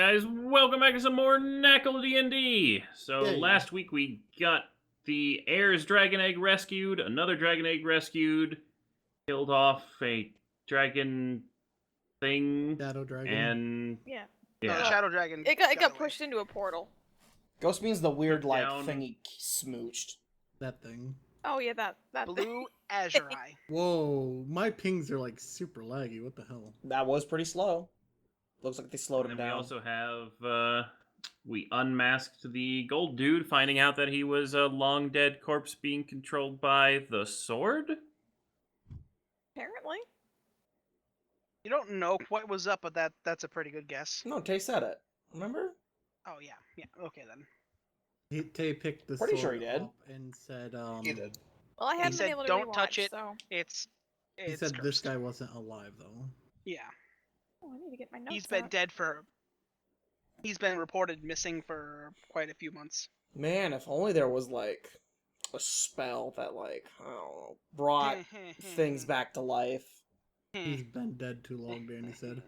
guys, welcome back to some more NaCl DnD. So Yay. last week we got the heir's dragon egg rescued, another dragon egg rescued, killed off a dragon thing, Shadow dragon. and Yeah. No, the Shadow Dragon. It got away. pushed into a portal. Ghost means the weird, Put like, down- thing he smooched. That thing. Oh yeah, that Blue Azure Eye. Whoa, my pings are like super laggy. What the hell? That was pretty slow. Looks like they slowed and him then we down. also have, we unmasked the gold dude, finding out that he was a long dead corpse being controlled by the sword? apparently. You don't know what was up, but that's a pretty good guess. No, Tay said it. Remember? Oh yeah, okay then. Tay picked the Pretty sword sure he did. up and said, He did. Well, I haven't said, been able to "Don't rewatch, touch it." So. It's he said this cursed. guy wasn't alive though. Yeah, Oh, I need to get my notes. he's been out. dead for. He's been reported missing for quite a few months. Man, if only there was, like, a spell that, like, I don't know, brought things back to life. He's been dead too long, Danny said.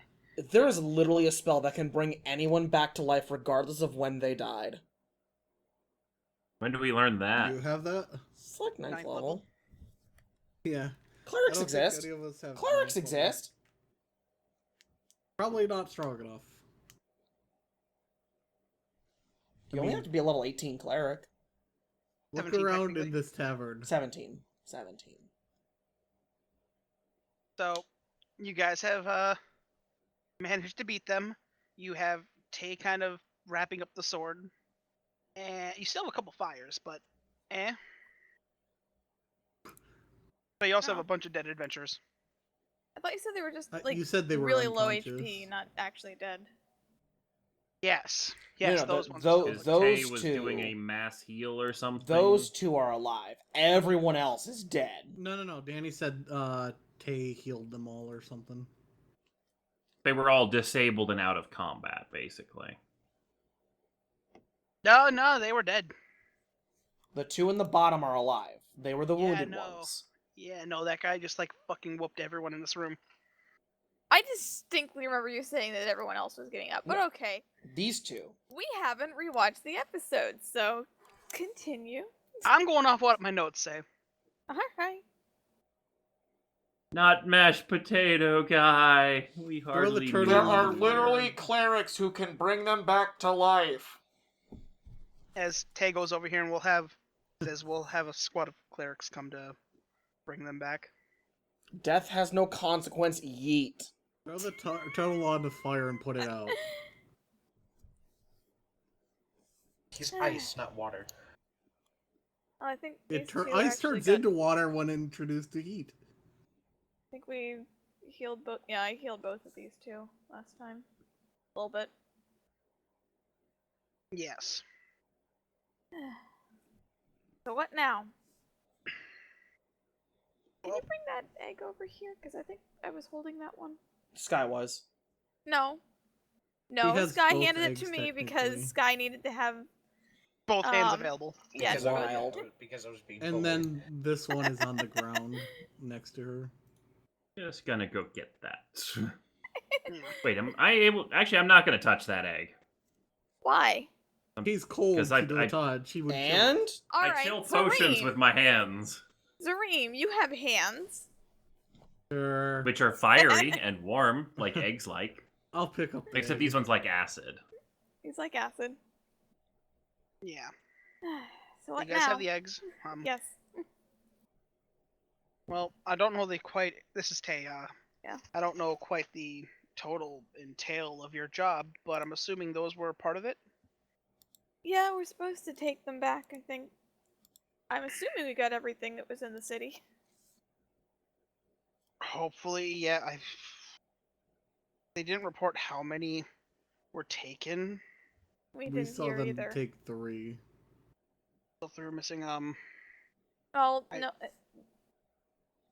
There is literally a spell that can bring anyone back to life regardless of when they died. When do we learn that? You have that? It's like ninth Ninth level. level. Yeah. Clerics I don't think exist. any of us have Clerics ninth level. exist. Probably not strong enough. You only have to be a level 18 cleric. Look 17 around technically. in this tavern. 17. So, you guys have managed to beat them. You have Tay kind of wrapping up the sword, and you still have a couple fires, but But you also have Oh. a bunch of dead adventurers. I thought you said they were just like you said they were really low unconscious. HP, not actually dead. Yes, No, yes, no, those the- ones. tho- are Because still Tay those was two- doing a mass heal or something. Those two are alive. Everyone else is dead. No. Danny said Tay healed them all or something. They were all disabled and out of combat, basically. No, they were dead. The two in the bottom are alive. They were the Yeah, wounded no. ones. Yeah, no, that guy just like fucking whooped everyone in this room. I distinctly remember you saying that everyone else was getting up, but No. okay. These two. We haven't rewatched the episode, so continue. I'm going off what my notes say. Alright. Not mashed potato guy. We Throw the hardly turtle knew There are him. literally clerics who can bring them back to life. As Tay goes over here and we'll have a squad of clerics come to bring them back. Death has no consequence, yeet. Throw the turtle on the fire and put it out. He's ice, not water. I think these two Ice actually turns got- into water when introduced to heat. I think we healed both. Yeah, I healed both of these two last time. A little bit. Yes. So what now? Can you Well- bring that egg over here? Because I think I was holding that one. Sky was. No. No, has Sky both handed it eggs, to me because technically. Sky needed to have. Both hands Um, available. Yeah, Because both- Wild. Because I was being And bullied. then this one is on the ground next to her. Just gonna go get that. Yeah. Wait, am I able? Actually, I'm not gonna touch that egg. Why? He's cold 'Cause to I- the touch. He would kill And? him. All I right, kill potions Zareem. with my hands, Zareem, you have hands. Sure. which are fiery and warm, like eggs like. I'll pick up the Except egg. these ones like acid. He's like acid. Yeah. So what You guys now? have the eggs. Yes. Well, I don't know this is Tay. Yeah. I don't know quite the total entail of your job, but I'm assuming those were part of it. Yeah, we're supposed to take them back, I think. I'm assuming we got everything that was in the city. Hopefully, yeah. They didn't report how many were taken. We We didn't saw hear them either. take 3. So if they were missing, Oh, I- no.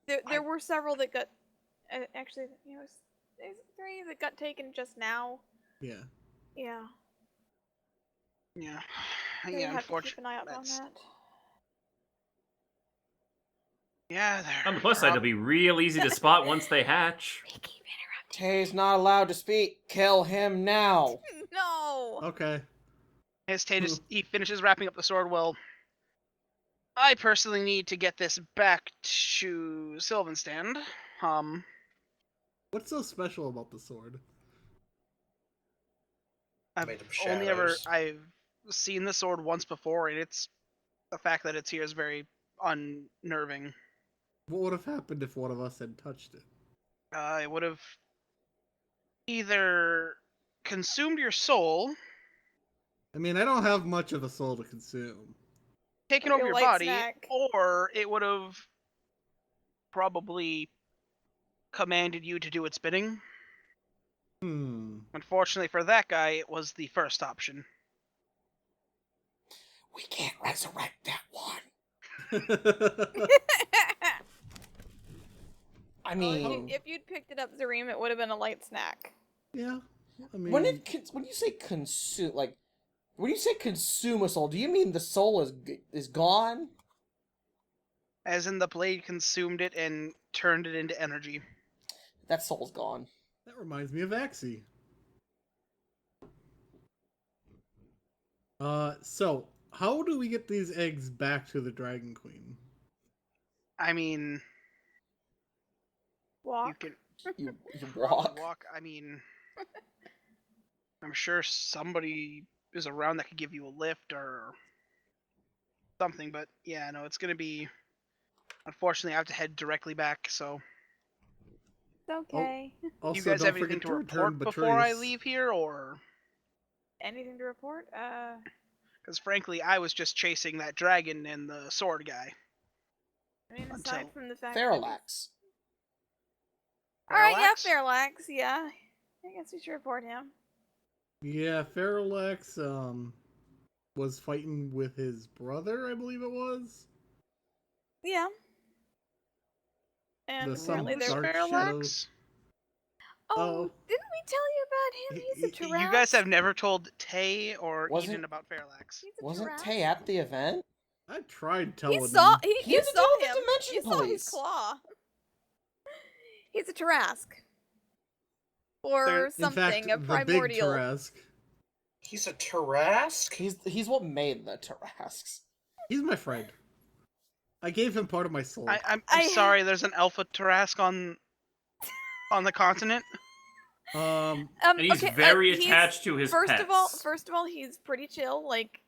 There were several that got. Actually, there's 3 that got taken just now. Yeah. Yeah. yeah, So yeah. you have to keep Unfortunately, an eye out on that's- that. yeah. On the plus side, it'll be real easy to spot once they hatch. They keep interrupting. Tay's not allowed to speak. Kill him now. No. Okay. As Tay he finishes wrapping up the sword, well, I personally need to get this back to Sylvanstand. What's so special about the sword? I've Made of only ever shadows. I've seen the sword once before, and it's the fact that it's here is very unnerving. What would have happened if one of us had touched it? It would have either consumed your soul, I mean, I don't have much of a soul to consume. taken Like over a your light body, snack. or it would have probably commanded you to do its bidding. Hmm. Unfortunately for that guy, it was the first option. We can't resurrect that one. I Well, mean, if you'd picked it up, Zareem, it would have been a light snack. Yeah. I mean, when you say consume, like, when you say consume a soul, do you mean the soul is gone? As in, the blade consumed it and turned it into energy. That soul's gone. that reminds me of Axie. So how do we get these eggs back to the Dragon Queen? I mean, you Walk. can You probably walk. walk. I mean, I'm sure somebody is around that could give you a lift or something, but yeah, no, it's gonna be. Unfortunately, I have to head directly back. So, It's okay. Also, you guys don't have forget anything to return report before I Betrays. leave here, or? Anything to report? Because frankly, I was just chasing that dragon and the sword guy. I mean, Until aside from the fact that Feralax. Alright, yeah, Parallax? Fairlax, yeah. I guess we should report him. Yeah, Feralax was fighting with his brother, I believe it was. Yeah. And The some apparently Who's there. dark Parallax? Oh. Didn't we tell you about him? He's a Tarrasque. You guys have never told Tay or Wasn't- Eden about Parallax. He's a Wasn't Tarrasque. Tay at the event? I tried telling You saw him. you He had to saw deal with the him. Dimension You saw his Police. claw. He's a Tarrasque. Or There- In something, fact, a the big primordial. Tarrasque. He's a Tarrasque? He's what made the Tarrasques. He's my friend. I gave him part of my soul. I'm I- sorry, there's an Alpha Tarrasque on the continent. Um, And he's okay, very he's- attached to his First pets. of all, he's pretty chill. Like,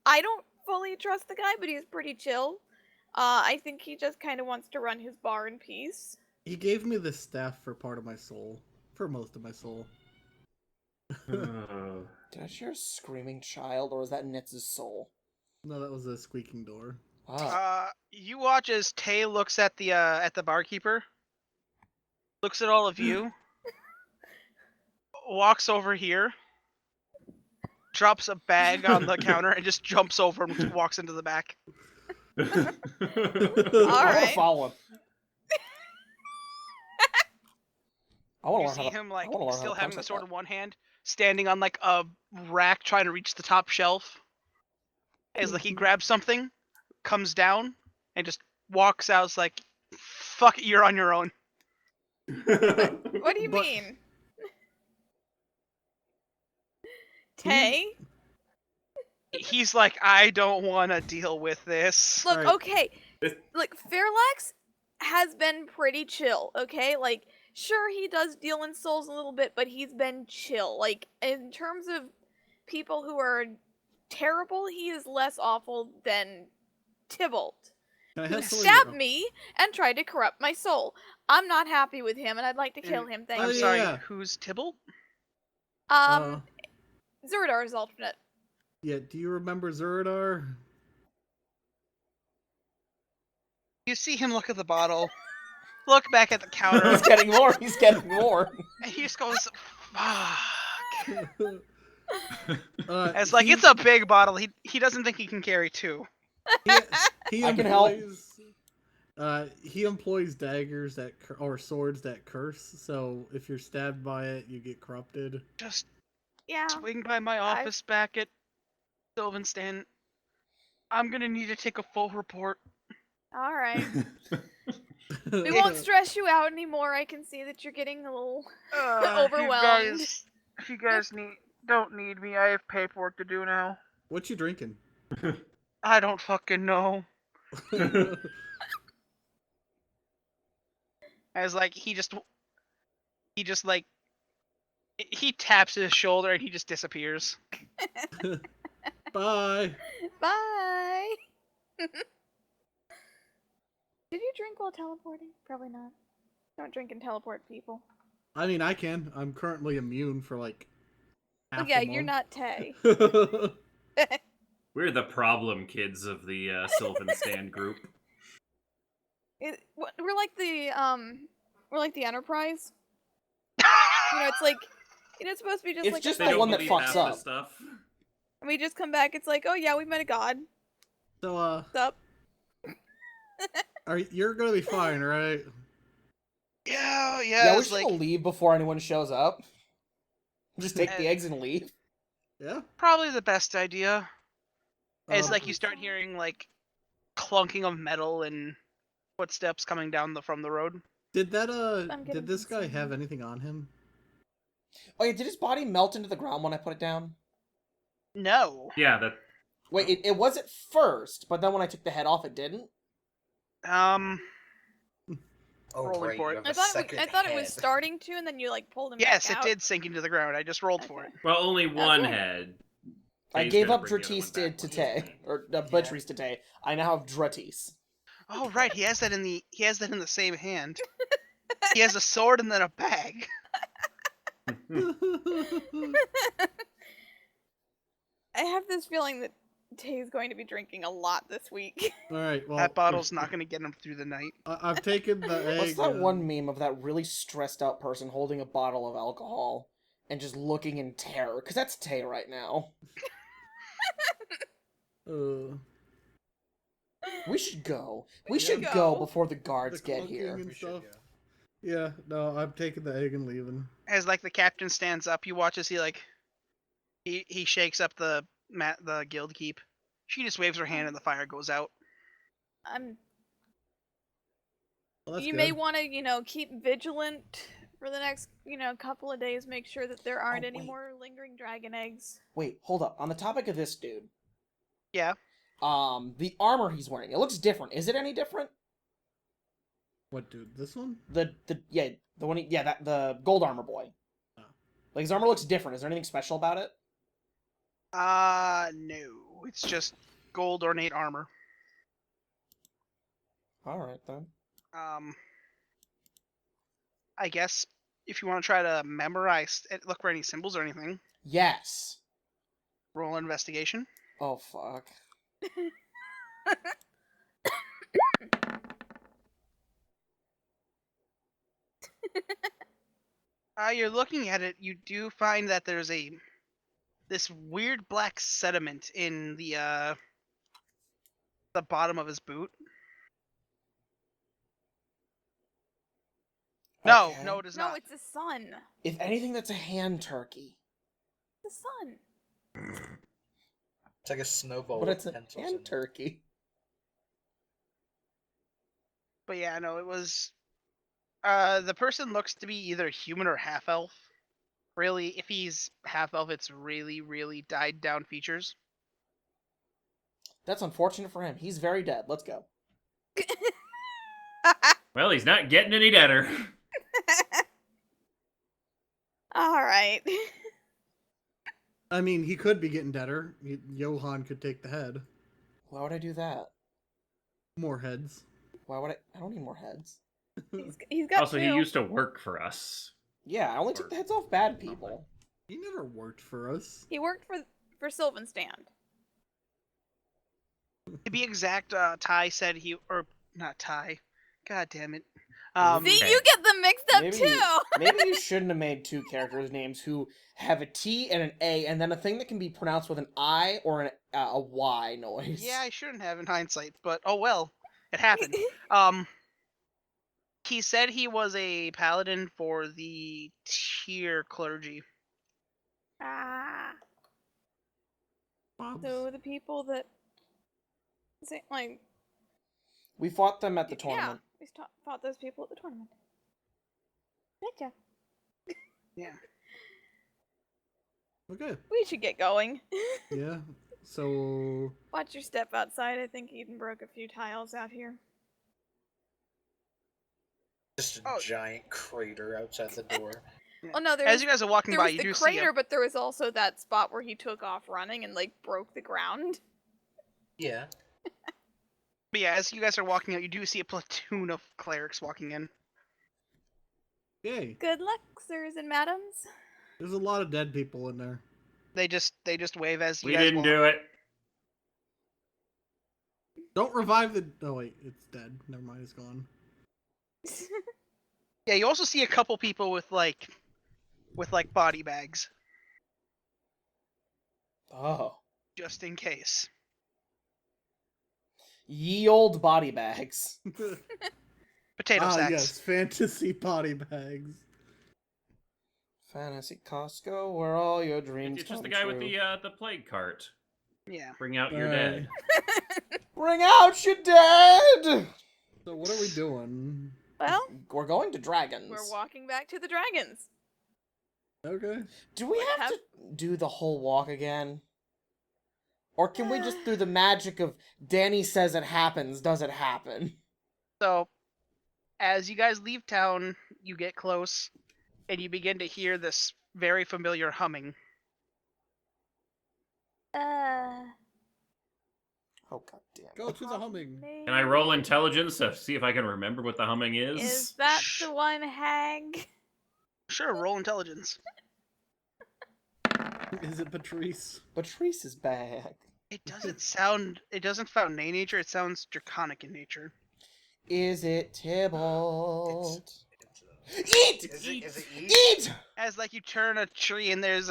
I don't fully trust the guy, but he's pretty chill. I think he just kind of wants to run his bar in peace. he gave me the staff for part of my soul. For most of my soul. Did I share a screaming child, or was that Nitz's soul? No, that was a squeaking door. Ah. You watch as Tay looks at the barkeeper, looks at all of you, walks over here, drops a bag on the counter, and just jumps over and walks into the back. All I want to right. follow him. I want You to learn see how to. him like I wanna learn how still to having punch the like sword that. in one hand, standing on like a rack trying to reach the top shelf. As like he grabs something, comes down, and just walks out. It's like, fuck it, you're on your own. What do you But- mean? Tay? He's like, I don't want to deal with this. Look, Alright. okay. Look, Fairlax has been pretty chill, okay? Like, sure, he does deal in souls a little bit, but he's been chill. Like, in terms of people who are terrible, he is less awful than Tybalt, Can I who have someone- stabbed me and tried to corrupt my soul. I'm not happy with him, and I'd like to kill him, thank Oh, I'm you. sorry, yeah. who's Tybalt? Zuradar's alternate. Yeah, do you remember Zuradar? You see him look at the bottle, look back at the counter, He's getting more. He's getting more. and he just goes, fuck. It's It's like, it's a big bottle. He doesn't think he can carry two. he I can help. employs, he employs daggers or swords that curse. So if you're stabbed by it, you get corrupted. Just Yeah. swing by my office back at Sylvanstan. I'm gonna need to take a full report. Alright. We won't stress you out anymore. I can see that you're getting a little overwhelmed. If you guys need Don't need me. I have paperwork to do now. What you drinking? I don't fucking know. As like he just like he taps his shoulder and he just disappears. Bye. Bye. Did you drink while teleporting? Probably not. Don't drink and teleport, people. I mean, I can. I'm currently immune for like half Well, yeah, a you're month. not Tay. We're the problem kids of the Sylvan Stand group. We're like the Enterprise. You know, it's like, it's supposed to be just It's like just a They the don't one that believe fucks half the up. stuff. And we just come back, it's like, oh yeah, we met a god. So, What's up? you're gonna be fine, right? Yeah, Yeah, we it's should like leave before anyone shows up. Just take the eggs and leave. Yeah. probably the best idea. It's Um, like you start hearing like clunking of metal and footsteps coming down from the road. Did that I'm getting did this guy concerned. have anything on him? Oh yeah, did his body melt into the ground when I put it down? No. Yeah, that. Wait, it was at first, but then when I took the head off, it didn't? Oh, Rolling right, for you it. have a I second thought it was head. starting to, and then you like pulled him Yes, back it out. did sink into the ground. I just rolled for it. Well, only one Okay. head. I Tay's gave gonna up bring the other one Dratis back to once Tay, it's or Butcheries to Tay. I now have Dratis. Oh right, he has that in the same hand. He has a sword and then a bag. I have this feeling that Tay's going to be drinking a lot this week. All right. Well, That bottle's not going to get him through the night. I've taken the egg. What's that one meme of that really stressed out person holding a bottle of alcohol and just looking in terror? Because that's Tay right now. We should go. We should go go. before the guards The get clunking here. and We should stuff. go. Yeah. No, I'm taking the egg and leaving. As like the captain stands up, you watch as he shakes up the guild keep. She just waves her hand and the fire goes out. Well, that's You good. may want to, keep vigilant for the next, couple of days. Make sure that there aren't any wait. more lingering dragon eggs. Wait, hold up. On the topic of this dude, Yeah. the armor he's wearing, it looks different. Is it any different? What, dude? This one? The one the gold armor boy. Oh. Like his armor looks different. Is there anything special about it? No. It's just gold ornate armor. All right then. I guess if you want to try to memorize, look for any symbols or anything, Yes. roll an investigation. Oh fuck. You're looking at it, you do find that there's this weird black sediment in the bottom of his boot. No, Okay. no, it is No, not. it's the sun. If anything, that's a hand turkey. The sun. It's like a snowball But with it's a pencils in hand it. turkey. But yeah, no, it was. The person looks to be either human or half elf. Really, if he's half elf, it's really, really died down features. That's unfortunate for him. He's very dead. Let's go. Well, he's not getting any deader. All right. I mean, he could be getting deader. Johan could take the head. Why would I do that? More heads. Why would I? I don't need more heads. He's got Also, two. he used to work for us. Yeah, I only took the heads off bad people. He never worked for us. He worked for Sylvan Stand. To be exact, Ty said or not Ty. God damn it. See, Okay. you get them mixed up Maybe- too. Maybe you shouldn't have made two characters' names who have a T and an A, and then a thing that can be pronounced with an I or a Y noise. Yeah, I shouldn't have in hindsight, but oh well, it happened. He said he was a paladin for the tier clergy. Ah. Bobs. So the people that, like, We fought them at the tournament. yeah, we fought those people at the tournament. Gotcha. Yeah. Okay. We should get going. Yeah. So Watch your step outside. I think Eden broke a few tiles out here. Just a Oh. giant crater outside the door. Oh no, As you guys are walking there by, was you the do see crater, but there was also that spot where he took off running and like broke the ground. Yeah. But yeah, as you guys are walking out, you do see a platoon of clerics walking in. yay. Good luck, sirs and madams. There's a lot of dead people in there. They just wave as you We guys didn't walk. do it. Don't revive the. Oh wait, it's dead. Never mind, it's gone. Yeah, you also see a couple people with like body bags, Oh. just in case. Ye old body bags. Potato sacks. Yes, fantasy body bags. Fantasy Costco, where all your dreams It's just the come guy with true. the plague cart. Yeah. Bring out your Alright. dead. Bring out your dead! So what are we doing? Well, We're going to dragons. we're walking back to the dragons. Okay. Do we What have to do the whole walk again? Or can we just, through the magic of Danny says it happens, does it happen? So, as you guys leave town, you get close, and you begin to hear this very familiar humming. Oh, god damn. Go to the humming. Can I roll intelligence to see if I can remember what the humming is? Is that the one hag? Sure, roll intelligence. Is it Patrice? Patrice is back. It doesn't sound Ney nature, it sounds draconic in nature. Is it Tybalt? It's Eat! Is it Eat! As like you turn a tree and there's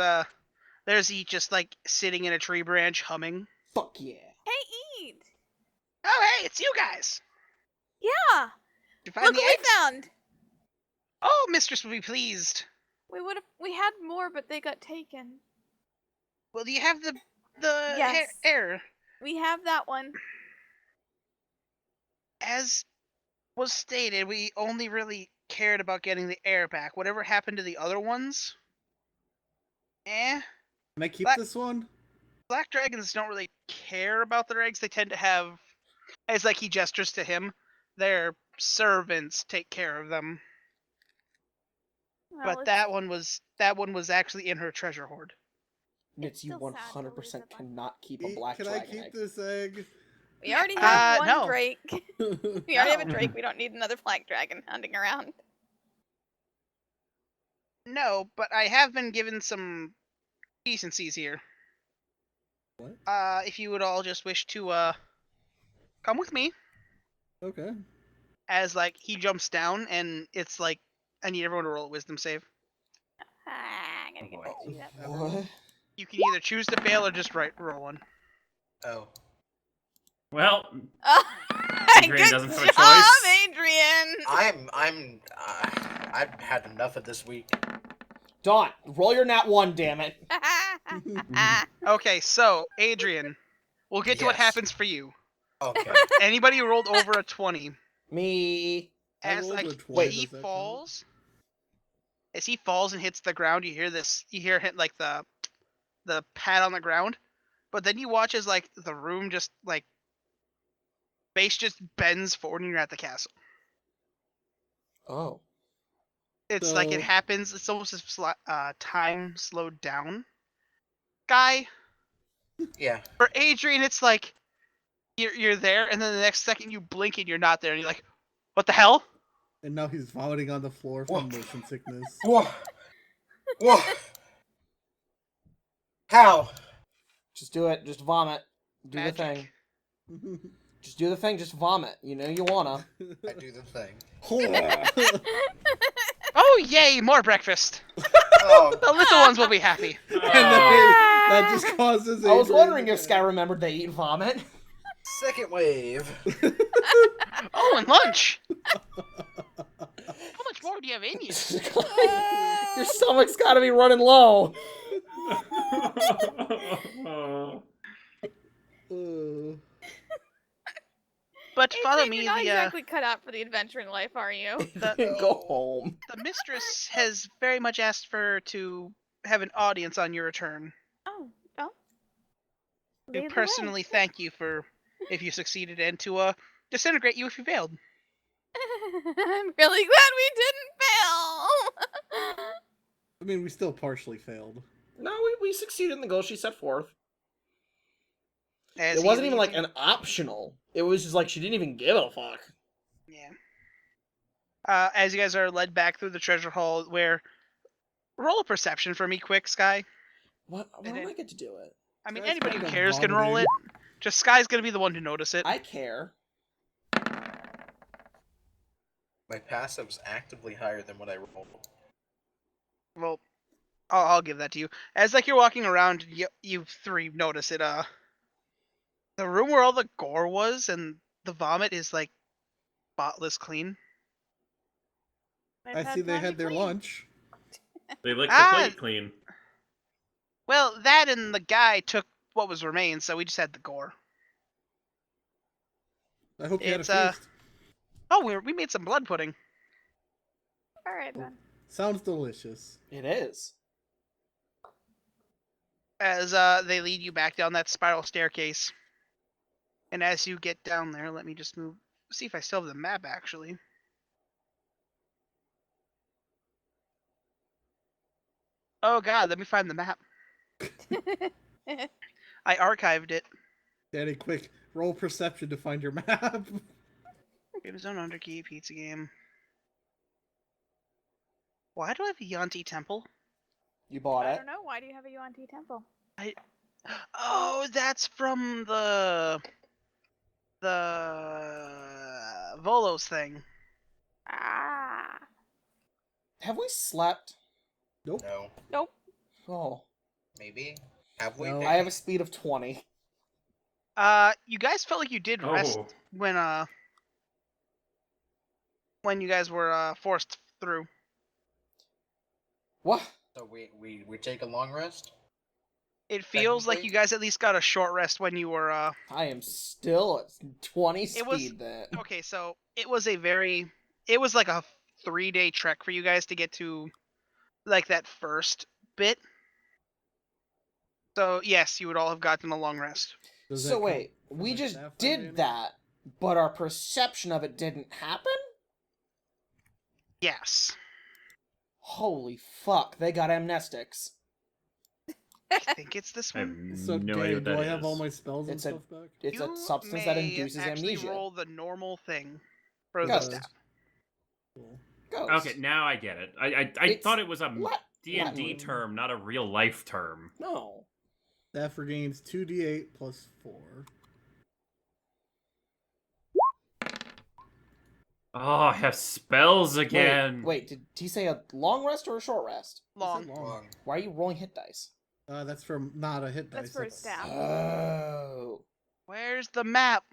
he just like sitting in a tree branch humming. Fuck yeah. Hey, Ede! Oh hey, it's you guys! Yeah! Did you find Look the what eggs? we found! Oh, mistress will be pleased. We had more, but they got taken. Well, do you have the Yes. air? We have that one. As was stated, we only really cared about getting the air back. Whatever happened to the other ones? Can I keep Black- this one? Black dragons don't really care about their eggs. They tend to have, as like he gestures to him, their servants take care of them. Well, But that one was actually in her treasure hoard. It's you still sad to lose 100% it, but- cannot keep a Eat- black Can I dragon keep egg. this egg? we already have one no. drake. We already have a No. drake. We don't need another black dragon hunting around. No, but I have been given some decencies here. What? If you would all just wish to come with me. Okay. As like he jumps down and it's like I need everyone to roll a wisdom save. Ah, I'm gonna get back to you that. What? You can either choose to fail or just roll one. Oh. Well, Oh, Adrian good doesn't have a job, choice. Adrian. I've had enough of this week. Dawn, roll your nat 1, damn it. Okay, so Adrian, we'll get to what Yes. happens for you. Okay. Anybody who rolled over a 20, Me. I as rolled like a 20, he does that count? falls, as he falls and hits the ground, you hear hit like the pad on the ground, but then you watch as like the room just like base just bends forward and you're at the castle. Oh. It's like it So- happens. It's almost as time slowed down. Guy, Yeah. for Adrian, it's like you're there, and then the next second you blink and you're not there, and you're like, "What the hell?" And now he's vomiting on the floor from motion sickness. Whoa. Whoa. How? Just do it. Just vomit. Do Magic. the thing. Just do the thing. Just vomit. You know you wanna. I do the thing. Oh yay, more breakfast! Oh. The little ones will be happy. And then that just causes. I was Adrian wondering to if Sky remembered they eat vomit. Second wave. Oh, and lunch. How much more do you have in you? Your stomach's gotta be running low. But follow Adrian, me. you're not The exactly cut out for the adventure in life, are you? Go home. the mistress has very much asked for to have an audience on your return. Oh, well. To Lead the way. personally thank you for if you succeeded, and to disintegrate you if you failed. I'm really glad we didn't fail. I mean, we still partially failed. No, we succeeded in the goal she set forth. As It he wasn't even leads like you- an optional. It was just like she didn't even give a fuck. Yeah. As you guys are led back through the treasure hall, where roll a perception for me, quick, Sky. What? Why And don't then- I get to do it? I mean, Sky's anybody who kinda cares can roll it. vomiting. Just Sky's gonna be the one to notice it. I care. My passive's actively higher than what I rolled. Well, I'll give that to you. As like you're walking around, you three notice it. The room where all the gore was and the vomit is like spotless clean. They've I see they time to had their clean. lunch. They licked Ah! the plate clean. Well, that and the guy took what was remains, so we just had the gore. I hope you had It's, a feast. Oh, we made some blood pudding. All right then. Sounds delicious. It is. As they lead you back down that spiral staircase. And as you get down there, let me just see if I still have the map actually. Oh god, let me find the map. I archived it. Daddy, quick, roll perception to find your map. Game Zone Underkey Pizza Game. Why do I have a Yanti Temple? You bought I it. don't know. Why do you have a UNT temple? Oh, that's from the Volos thing. Ah. Have we slept? Nope. No. Nope. Oh. Maybe? Have we? No. I have a speed of 20. You guys felt like you did rest Oh, when you guys were forced through. What? So we take a long rest? It feels like Technically? you guys at least got a short rest when you were I am still at 20 It speed was- then. okay, so it was like a 3-day trek for you guys to get to like that first bit. So yes, you would all have gotten a long rest. Does that So count wait, for we my just staff did advantage? that, but our perception of it didn't happen? Yes. Holy fuck, they got amnestics. I think it's this I have one. So, no Daddy, idea what do that I have all is. my spells and It's a- stuff back? It's a You substance that may induces actually amnesia. roll the normal thing for the Ghost. stat. Cool. Ghost. Okay, now I get it. I It's thought it was a Lat- D&D Latin. term, not a real life term. No. Staff regains 2d8 plus 4. Oh, I have spells again. Wait, did he say a long rest or a short rest? He said Long. Long. Why are you rolling hit dice? That's from not a hit That's dice. for a staff. Oh. Where's the map?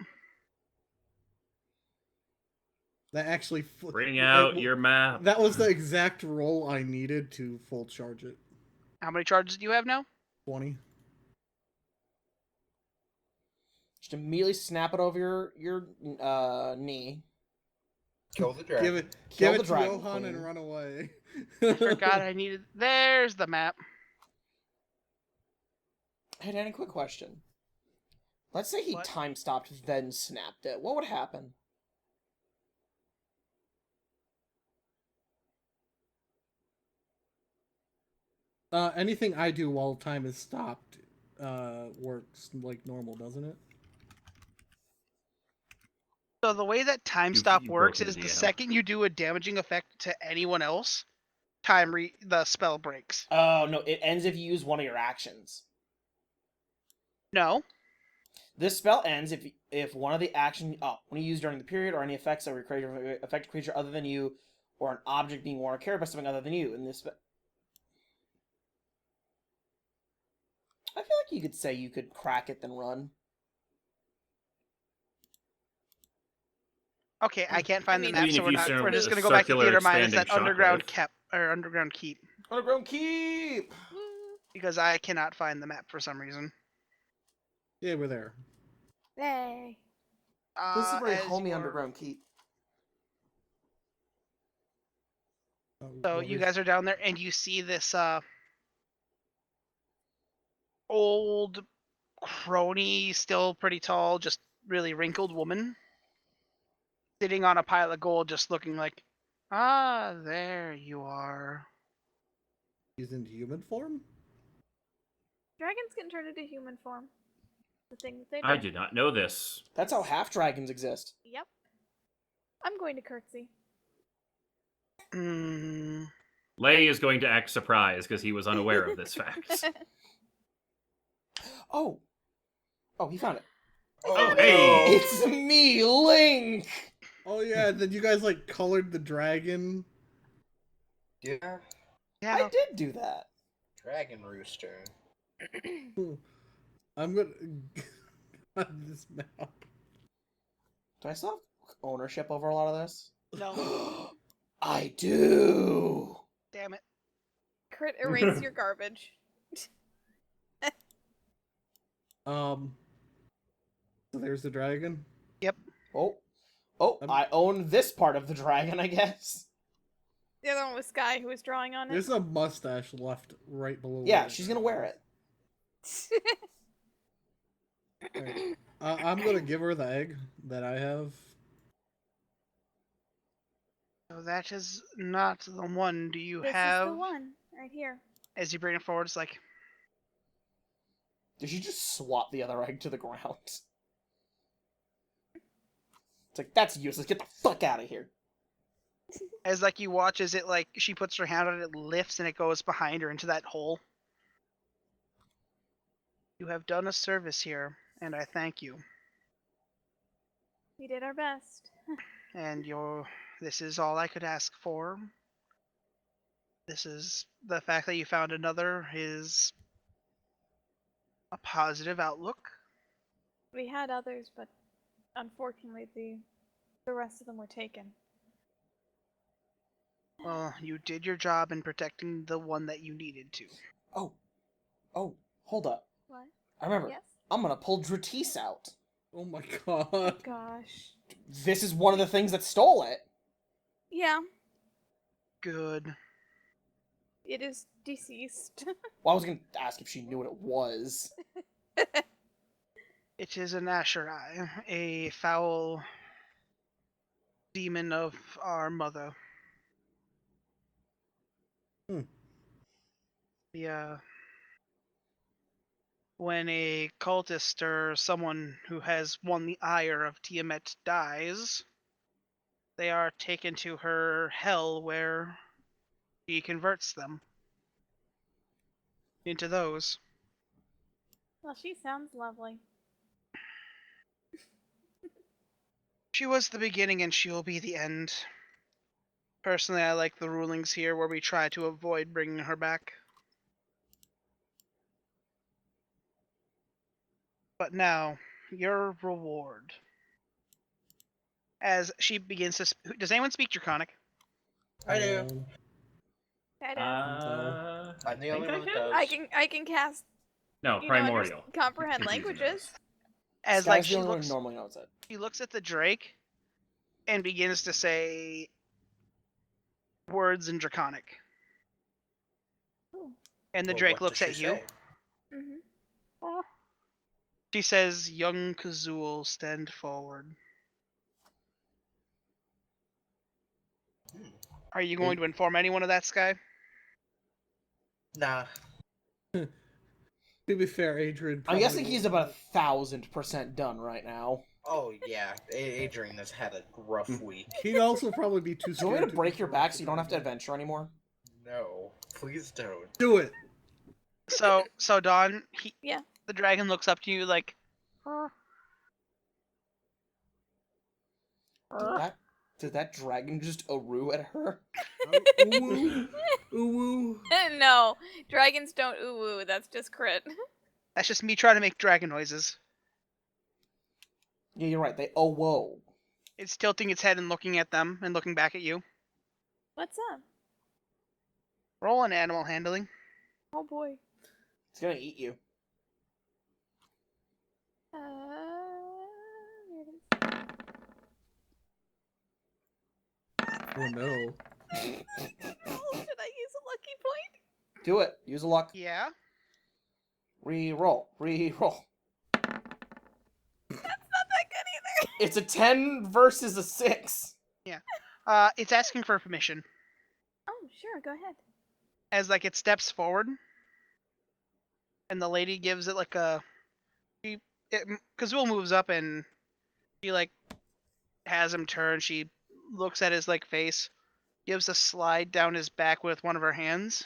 That actually. Bring out your map. That was the exact roll I needed to full charge it. How many charges do you have now? 20. Just immediately snap it over your knee. Kill the dragon. Give it, Kill give the it to dragon Johan queen. and run away. Forgot I needed. There's the map. Hey, Danny, quick question. Let's say he What? time stopped, then snapped it. What would happen? Anything I do while time is stopped works like normal, doesn't it? So the way that time You've- stop you've works broken is the the DM. second you do a damaging effect to anyone else, the spell breaks. Oh, no, it ends if you use one of your actions. No. This spell ends if one of the when you use during the period or any effects that affect a creature other than you, or an object being worn or carried by something other than you. In this, I feel like you could say you could crack it then run. Okay, I can't find I mean, the map, if so you we're just serve gonna go back to circular theater mine. It's expanding that underground shockwave. underground keep, Underground keep. because I cannot find the map for some reason. Yeah, we're there. Yay. This is a very As homey you're- underground keep. Oh, So well, you there's- guys are down there, and you see this old, crony, still pretty tall, just really wrinkled woman sitting on a pile of gold, just looking like, ah, there you are. He's in human form? Dragons can turn into human form. The thing that they do. I did not know this. That's how half dragons exist. Yep. I'm going to curtsy. Mm, Lay is going to act surprised because he was unaware of this fact. Oh, he found it. Oh, hey! It's me, Link. Oh yeah, then you guys like colored the dragon. Yeah. yeah. I did do that. Dragon Rooster. I'm gonna on this map. Do I still have ownership over a lot of this? No. I do. Damn it. Crit erase your garbage. So there's the dragon. Oh, I'm- I own this part of the dragon, I guess. The other one was Sky, who was drawing on it. There's a mustache left right below. Yeah, the she's gonna wear it. Alright. I'm gonna give her the egg that I have. So that is not the one. Do you This have, is the one right here. as you bring it forward, it's like, Did she just swat the other egg to the ground? It's like, that's useless. Get the fuck out of here. as like you watch as it like she puts her hand on it, it lifts and it goes behind her into that hole. You have done a service here, and I thank you. We did our best. And this is all I could ask for. This is the fact that you found another is a positive outlook. We had others, but unfortunately the rest of them were taken. Well, you did your job in protecting the one that you needed to. Oh, hold up. What? I remember. Yes? I'm gonna pull Dratis out. Oh my god. Gosh. This is one of the things that stole it. Yeah, Good. it is deceased. Well, I was gonna ask if she knew what it was. It is an Asherai, a foul demon of our mother. When a cultist or someone who has won the ire of Tiamat dies, they are taken to her hell where she converts them into those. Well, she sounds lovely. She was the beginning and she'll be the end. Personally, I like the rulings here where we try to avoid bringing her back. But now, your reward. As she begins to... Does anyone speak Draconic? I do. I don't. I'm the think only I one that can? does. I can cast. No, You know, primordial. comprehend languages. As Sky's like the she only one looks, who normally knows it. she looks at the Drake and begins to say words in Draconic. Ooh. And the Well, Drake what looks does at she you. say? Mm-hmm. She says, "Young Kazul, stand forward." Hmm. Are you going to inform anyone of that, Sky? Nah. To be fair, Adrian. I'm probably guessing he's won't. about 1,000% done right now. Oh yeah, Adrian has had a rough week. He'd also probably be too Do you scared want me to break your confront back the so you don't have to dragon. adventure anymore? No, please don't. Do it. So Dawn, Yeah. the dragon looks up to you like, Did that dragon just Aru at her? Ooh, ooh. No, dragons don't ooh woo. That's just crit. that's just me trying to make dragon noises. Yeah, you're right. They whoa. It's tilting its head and looking at them and looking back at you. What's up? Roll an animal handling. Oh boy. It's gonna eat you. Oh no. Oh, should I use a lucky point? Do it. Use a luck. Yeah. Re-roll. That's not that good either. It's a 10 versus a 6. It's asking for permission. Oh, sure, go ahead. As like it steps forward, and the lady gives it like a. Kazul moves up and she like has him turn. She looks at his like face, gives a slide down his back with one of her hands.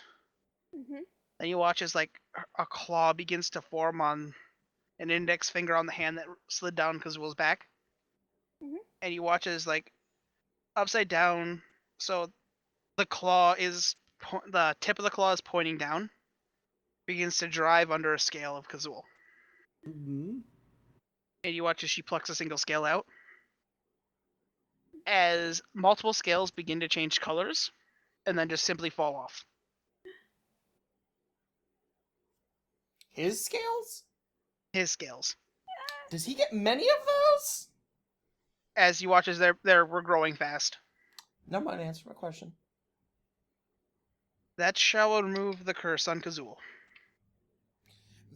Mm-hmm. Then you watch as like a claw begins to form on an index finger on the hand that slid down Kazul's back. Mhm. And you watch as like upside down, so the claw is the tip of the claw is pointing down, begins to drive under a scale of Kazul. Mm-hmm. And you watch as she plucks a single scale out. As multiple scales begin to change colors, and then just simply fall off. His scales? His scales. Does he get many of those? As you watch as we're growing fast. Never mind, answer my question. That shall remove the curse on Kazul.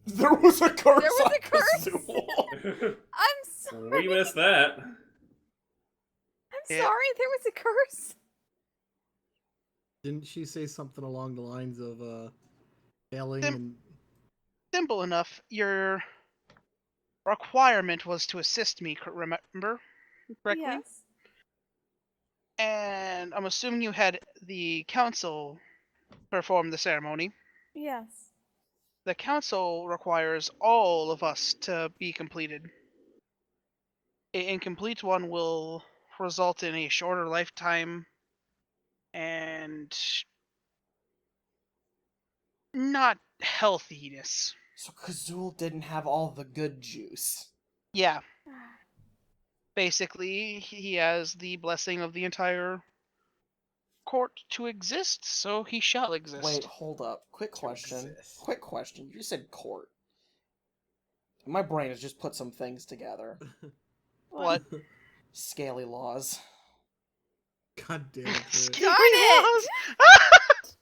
There was a curse There was on a curse? Kazul. I'm sorry. We missed that. I'm Yeah. sorry, there was a curse. Didn't she say something along the lines of failing Sim- and Simple enough. Your requirement was to assist me, remember? Correctly? Yes. And I'm assuming you had the council perform the ceremony. Yes. The council requires all of us to be completed. An incomplete one will result in a shorter lifetime and not healthiness. So Kazul didn't have all the good juice. Yeah, basically, he has the blessing of the entire court to exist, so he shall exist. Wait, hold up. Quick question. exist. Quick question. You said court. My brain has just put some things together. What? Scaly laws. God damn it, Chris. Darn it!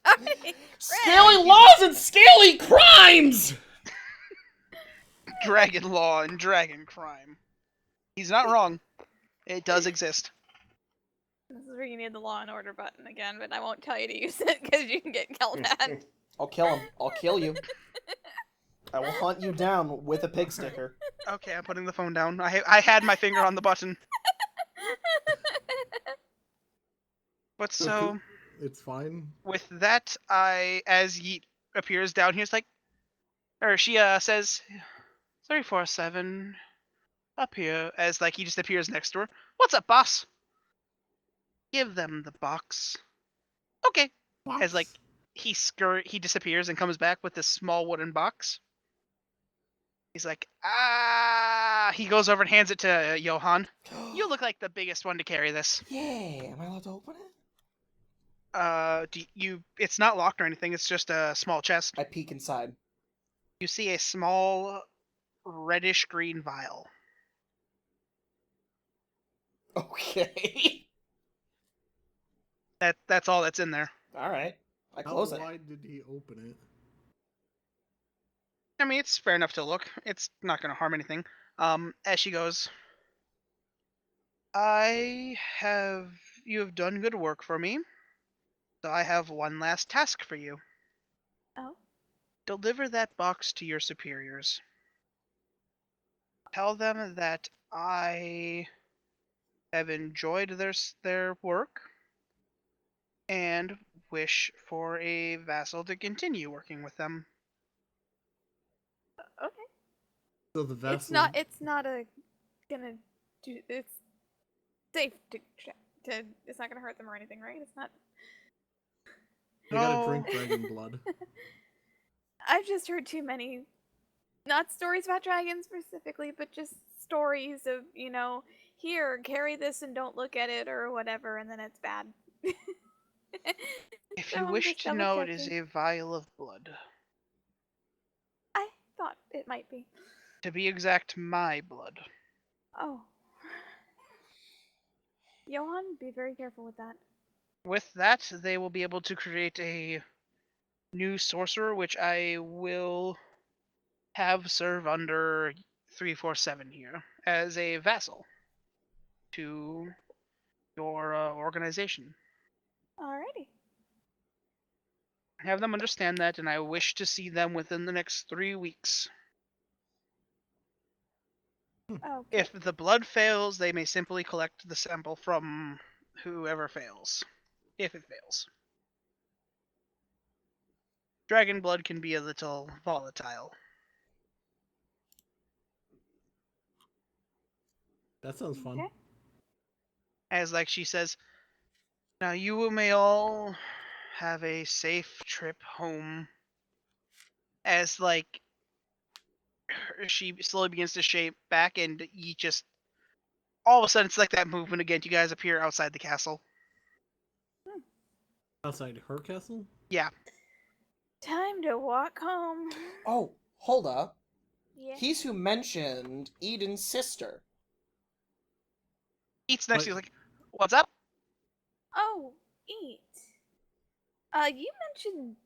Darn it, Scaly laws and scaly crimes! Dragon law and dragon crime. He's not wrong. It does exist. This is where you need the Law and Order button again, but I won't tell you to use it because you can get killed at. I'll kill him. I'll kill you. I will hunt you down with a pig sticker. Okay, I'm putting the phone down. I had my finger on the button. But so, It's fine. with that, as Yeet appears down here, it's like, or she says, 347, up here, as like he just appears next to her. What's up, boss? Give them the box. Okay. As like he disappears and comes back with this small wooden box. He's like, he goes over and hands it to Johan. You look like the biggest one to carry this. Yay! Am I allowed to open it? It's not locked or anything, it's just a small chest. I peek inside. You see a small reddish green vial. Okay. That's all that's in there. Alright. I How close it. wide did he open it? I mean, it's fair enough to look. It's not going to harm anything. As she goes, you have done good work for me. So I have one last task for you. Oh. Deliver that box to your superiors. Tell them that I have enjoyed their work and wish for a vassal to continue working with them. Okay. So the vessel. It's not gonna do. It's safe to. It's not gonna hurt them or anything, right? It's not. You gotta No. drink dragon blood. I've just heard too many, not stories about dragons specifically, but just stories of, here, carry this and don't look at it or whatever, and then it's bad. If So you I'm wish just to know, it is double-checking. a vial of blood. I thought it might be. To be exact, my blood. Oh. Johan, be very careful with that. With that, they will be able to create a new sorcerer, which I will have serve under 347 here as a vassal to your organization. Alrighty. Have them understand that, and I wish to see them within the next 3 weeks. Okay. If the blood fails, they may simply collect the sample from whoever fails, if it fails. Dragon blood can be a little volatile. That sounds fun. Okay. As like she says, now you may all have a safe trip home. As like she slowly begins to shape back, and you just all of a sudden it's like that movement again. You guys appear outside the castle. Outside her castle? Yeah. Time to walk home. Oh, hold up. Yeah. He's who mentioned Eden's sister. Eats next But- to you like, what's up? Oh, eat. You mentioned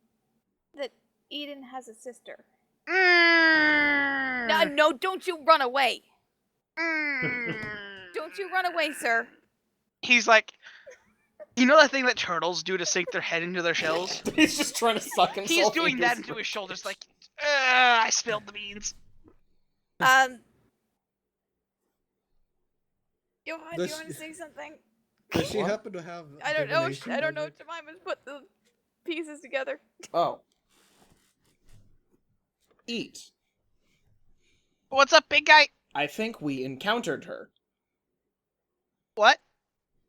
that Eden has a sister. No, don't you run away. Don't you run away, sir. He's like, you know that thing that turtles do to sink their head into their shells? He's just trying to suck himself. He's doing that his into his shoulders, like, I spilled the beans. Johan, do Does you want to she- say something? Does she What? happen to have I don't know. divination I don't know. magic? Jemima's put the pieces together. Oh. Eat. What's up, big guy? I think we encountered her. What?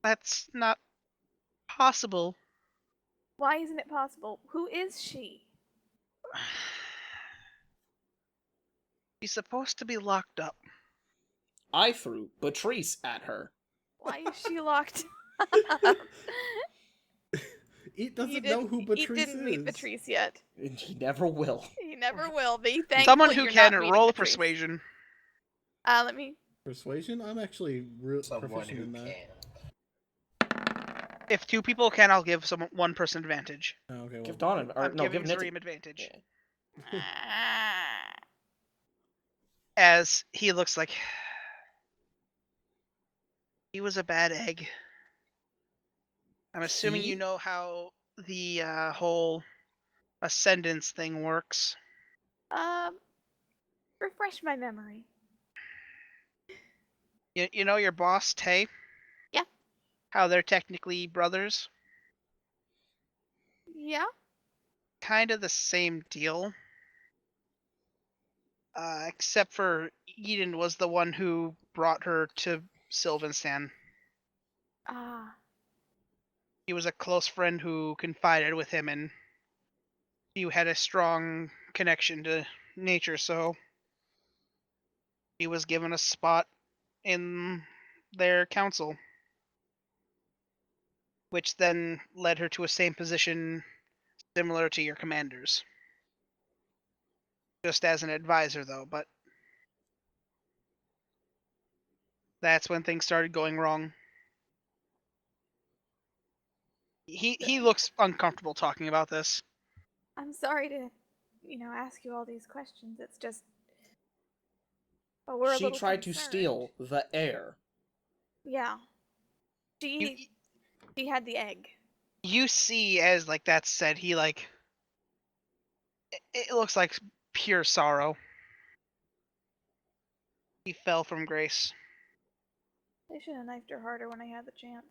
That's not possible. Why isn't it possible? Who is she? She's supposed to be locked up. I threw Patrice at her. Why is she locked up? Eat doesn't He know who didn't- he Patrice didn't is. meet Patrice yet. And he never will. He never will be. Thankful Someone who you're can not meeting roll a Patrice. persuasion. Let me. Persuasion? I'm actually real Someone proficient who in that. can. If 2 people can, I'll give someone 1 person advantage. Oh, okay, Give well, Dawn, or I'm no, giving give Nitty. Zareem advantage. Yeah. As he looks like he was a bad egg. I'm assuming He? you know how the whole ascendance thing works. Refresh my memory. You know your boss, Tay? Yeah. How they're technically brothers? Yeah. Kind of the same deal. Except for Eden was the one who brought her to Sylvanstan. Ah. He was a close friend who confided with him, and he had a strong connection to nature, so he was given a spot in their council, which then led her to a same position similar to your commander's. Just as an advisor, though, but that's when things started going wrong. He looks uncomfortable talking about this. I'm sorry to, ask you all these questions. It's just. But we're a She little tried to concerned. steal the heir. Yeah. She had the egg. You see, as like that said, he like it looks like pure sorrow. He fell from grace They should have knifed her harder when I had the chance.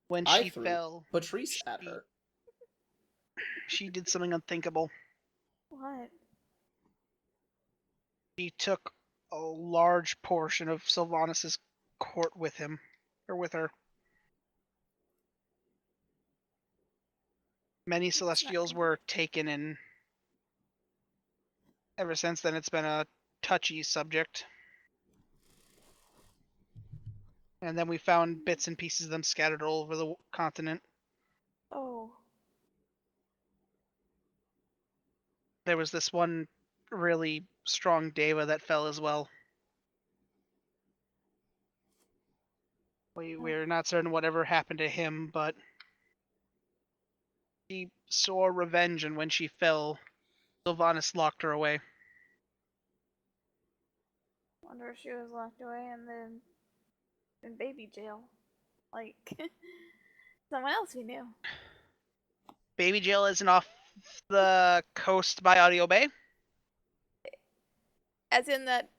when I she threw fell. Patrice at she- her. She did something unthinkable. What? He took a large portion of Sylvanas' court with him, or with her. Many That's not Celestials good. were taken, and ever since then it's been a touchy subject. And then we found bits and pieces of them scattered all over the continent. Oh. There was this one really strong Deva that fell as well. We're not certain whatever happened to him, but he swore revenge, and when she fell, Sylvanas locked her away. wonder if she was locked away and then in baby jail. Like, someone else we knew. Baby jail isn't off the coast by Audio Bay. As in that,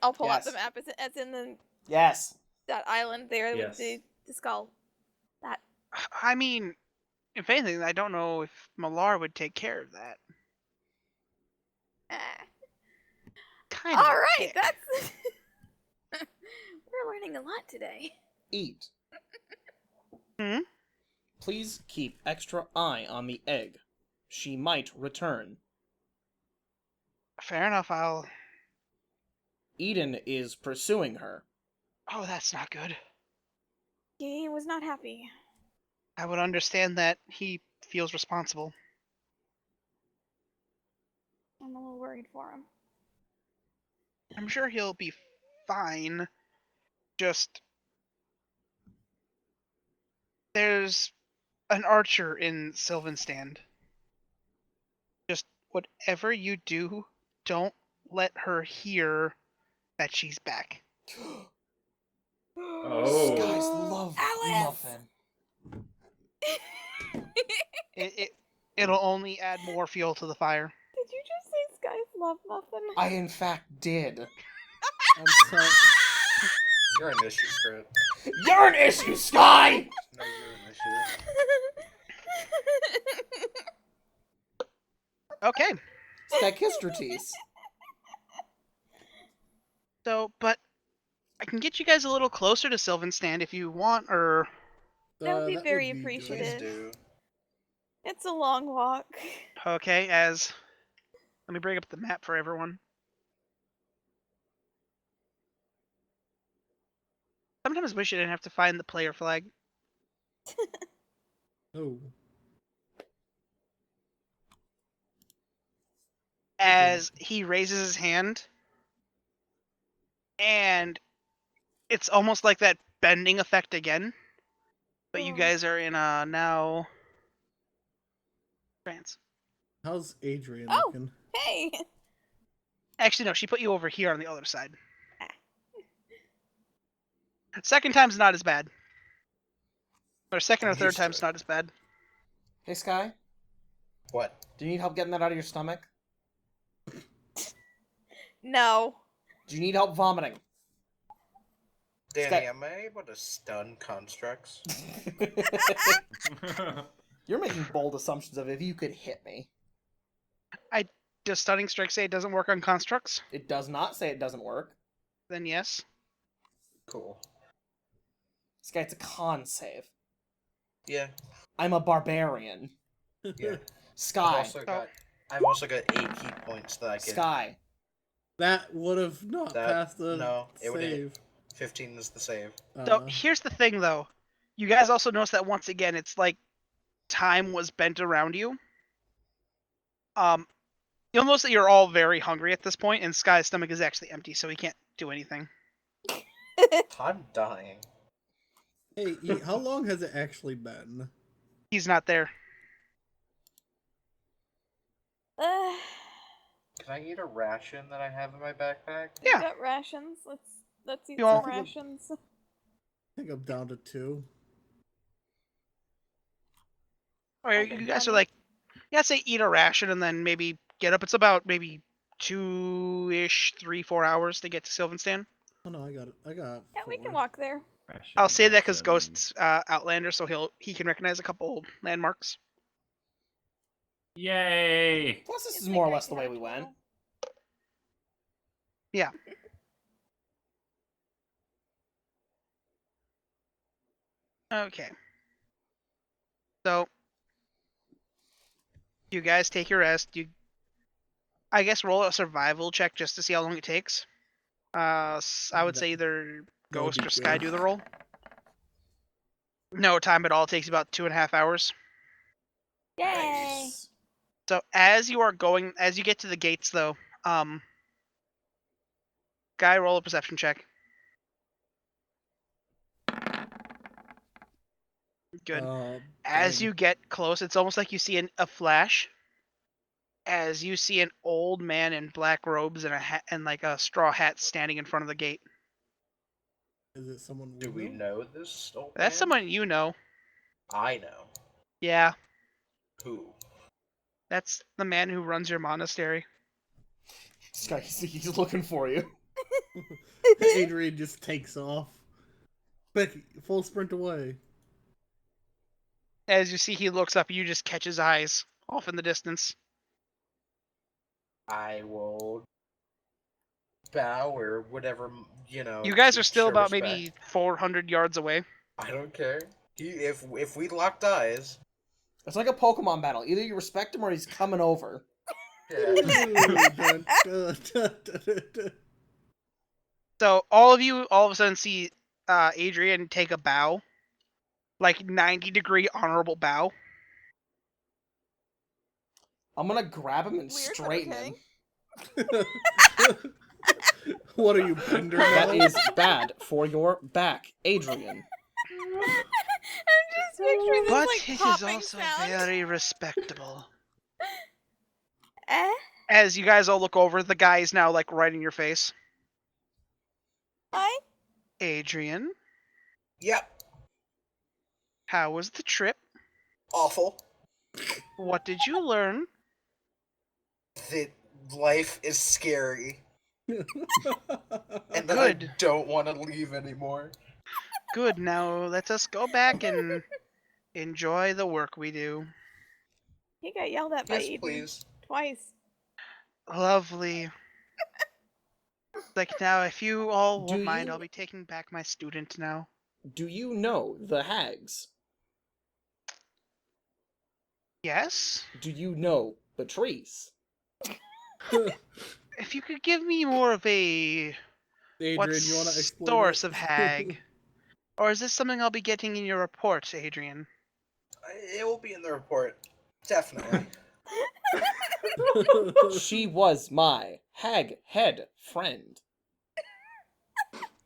I'll pull out the Yes. map. As in Yes. that island there Yes. with the skull. That. I mean, if anything, I don't know if Malar would take care of that. Kind of. All right, that's. We're learning a lot today. Eat. Hmm? Please keep extra eye on the egg. She might return. Fair enough. I'll. Eden is pursuing her. Oh, that's not good. He was not happy. I would understand that he feels responsible. I'm a little worried for him. I'm sure he'll be fine. Just there's an archer in Sylvanstand. Just whatever you do, don't let her hear that she's back. Oh. Skies love Alice! muffin. It'll only add more fuel to the fire. Did you just say Skies love muffin? I in fact did. I'm so You're an issue, Crit. You're an issue, Sky! No, you're an issue. Okay. Sky kissed her teeth. So, but I can get you guys a little closer to Sylvanstand if you want, or That would be that very good. Please appreciative. do. It's a long walk. okay. Let me bring up the map for everyone. Sometimes I wish you didn't have to find the player flag. Oh. As he raises his hand, and it's almost like that bending effect again. But you Oh. guys are in now France. How's Adrian Oh. looking? Hey! Actually, no, she put you over here on the other side. Second time's not as bad. Or second or I'm third used to time's it. not as bad. Hey, Sky? What? Do you need help getting that out of your stomach? No. Do you need help vomiting? Danny, Sky- am I able to stun constructs? You're making bold assumptions of if you could hit me. Does Stunning Strike say it doesn't work on constructs? It does not say it doesn't work. Then yes. Cool. Sky, it's a con save. Yeah. I'm a barbarian. Yeah. Sky. I've also got 8 key points that I can. Sky. That would have not passed the no, it would save. 15 is the save. So here's the thing, though. You guys also notice that once again, it's like time was bent around you. You'll notice that you're all very hungry at this point, and Sky's stomach is actually empty, so he can't do anything. I'm dying. Hey, how long has it actually been? He's not there. Uh, Can I eat a ration that I have in my backpack? Yeah. We got rations. Let's eat You some all- rations. I think I'm down to 2. Oh, yeah, Okay, you guys are done. like, yeah, I'd say eat a ration and then maybe get up. It's about maybe 2-ish, 3-4 hours to get to Sylvanstand. Oh no, I got it. I got. Yeah, we can 4. walk there. I'll say that because Ration. Ghost's Outlander, so he can recognize a couple landmarks. Yay! Plus, this It's is like more or I less the can way have we went. total. Yeah. Okay. So, you guys take your rest. I guess, roll a survival check just to see how long it takes. I would That- say either that would Ghost be or Sky good. do the roll. No time at all. It takes about 2.5 hours. Yay! Nice. So as you get to the gates, though, Guy, roll a perception check. Good. As dang. you get close, it's almost like you see a flash, as you see an old man in black robes and a hat and like a straw hat standing in front of the gate. Is it someone Do we know this old That's man? someone you know. I know. Yeah, Who? that's the man who runs your monastery. This guy, he's looking for you. Adrian just takes off. Quick, full sprint away. As you see, he looks up. You just catch his eyes off in the distance. I will bow or whatever, you know. You guys to are still show about respect. maybe 400 yards away. I don't care. If we locked eyes. It's like a Pokemon battle. Either you respect him or he's coming over. Yeah. Dun, dun, dun, dun, dun. So all of you all of a sudden see Adrian take a bow, like 90-degree honorable bow. I'm gonna grab him and Weird, but straighten okay. him. What are you, Bender? That now? is bad for your back, Adrian. I'm just picturing this But like it is popping also sound. very respectable. Eh? As you guys all look over, the guy is now like right in your face. I? Adrian, Yep. how was the trip? Awful. What did you learn? That life is scary. And that Good. I don't want to leave anymore. Good. Now let us go back and enjoy the work we do. He got yelled at by Yes, Adrian please. twice. Lovely. Like now, if you all Do won't mind, you- I'll be taking back my student now. Do you know the hags? Yes? Do you know the trees? If you could give me more of a Adrian, what you want to explain source it? of hag, or is this something I'll be getting in your report, Adrian? It will be in the report. Definitely. She was my hag head friend.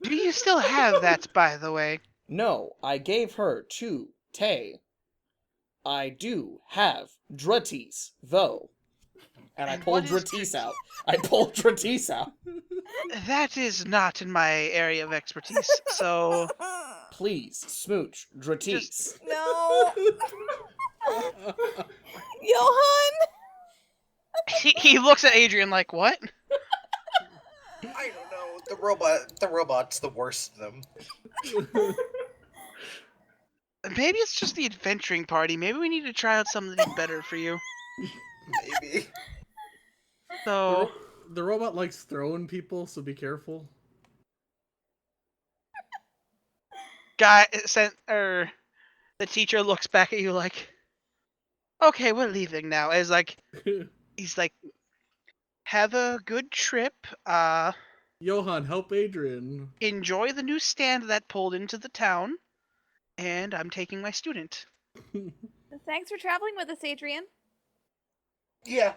Do you still have that, by the way? No, I gave her to Tay. I do have Dratis, though. And I And pulled what is Dratis out. I pulled Dratis out. That is not in my area of expertise, so Please, smooch Dratis. No. Johan! he looks at Adrian like, what? I don't know. The robot's the worst of them. Maybe it's just the adventuring party. Maybe we need to try out something better for you. Maybe. So, The robot likes throwing people, so be careful. the teacher looks back at you like, okay, we're leaving now. As like, he's like, have a good trip. Johan, help Adrian. Enjoy the new stand that pulled into the town. And I'm taking my student. Thanks for traveling with us, Adrian. Yeah.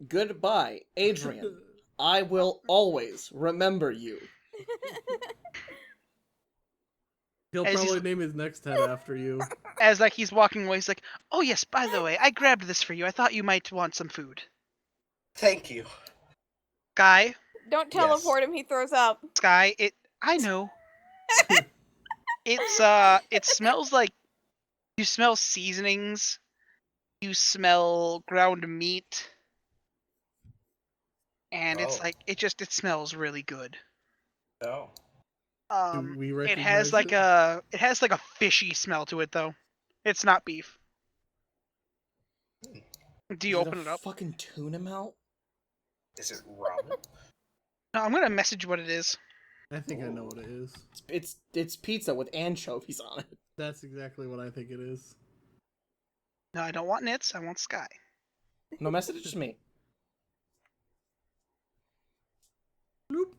Goodbye, Adrian. I will always remember you. He'll As probably he's- name his next head after you. As like he's walking away, he's like, oh yes, by the way, I grabbed this for you. I thought you might want some food. Thank you. Guy, Don't teleport him, he throws up. Sky, I know. It smells like you smell seasonings. You smell ground meat. And it's Oh. like it smells really good. No. Do we It has like recognize a fishy smell to it though. It's not beef. Do you Is open a it up? Fucking tuna melt? Is it rum? No, I'm gonna message what it is. I think I know what it is. It's pizza with anchovies on it. That's exactly what I think it is. No, I don't want nits. I want Sky. No message to me. Bloop.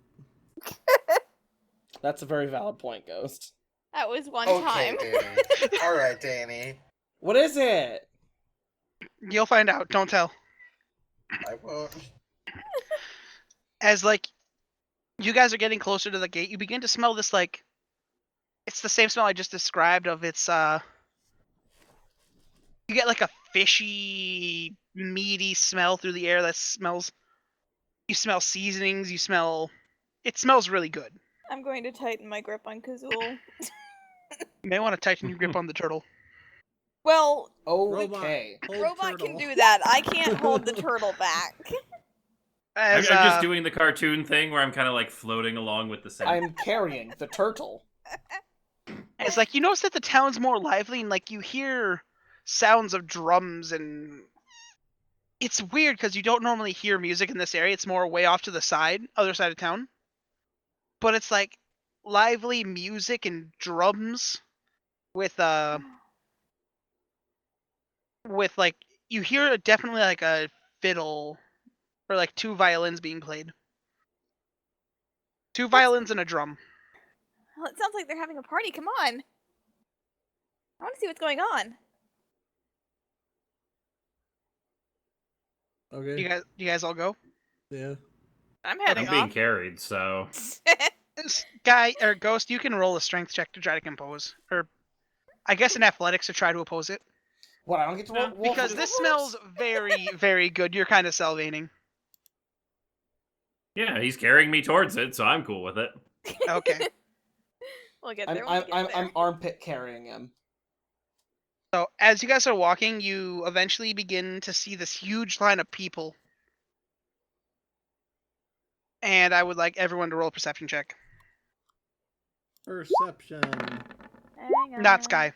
That's a very valid point, Ghost. That was one Okay, time. Danny. Alright, Danny. What is it? You'll find out. Don't tell. I won't. As like you guys are getting closer to the gate, you begin to smell this like it's the same smell I just described of its you get like a fishy meaty smell through the air that smells. You smell seasonings. You smell. It smells really good. I'm going to tighten my grip on Kazul. You may want to tighten your grip on the turtle. Well, Okay. Robot can do that. I can't hold the turtle back. I'm As, just doing the cartoon thing where I'm kind of like floating along with the sound. I'm carrying the turtle. It's like you notice that the town's more lively, and like you hear sounds of drums, and it's weird because you don't normally hear music in this area. It's more way off to the other side of town. But it's like lively music and drums with like you hear definitely like a fiddle or like 2 violins being played. 2 violins and a drum. Well, it sounds like they're having a party. Come on. I want to see what's going on. Okay. You guys all go? Yeah. I'm I'm heading being off. carried, so This guy or Ghost, you can roll a strength check to try to compose, or I guess in athletics to try to oppose it, What, I don't get to roll? because this smells very, very good. You're kind of salvating. yeah, he's carrying me towards it, so I'm cool with it. Okay. We'll get there when we get there. I'm armpit carrying him. So as you guys are walking, you eventually begin to see this huge line of people, and I would like everyone to roll a perception check. Perception. Hang Not on. Sky.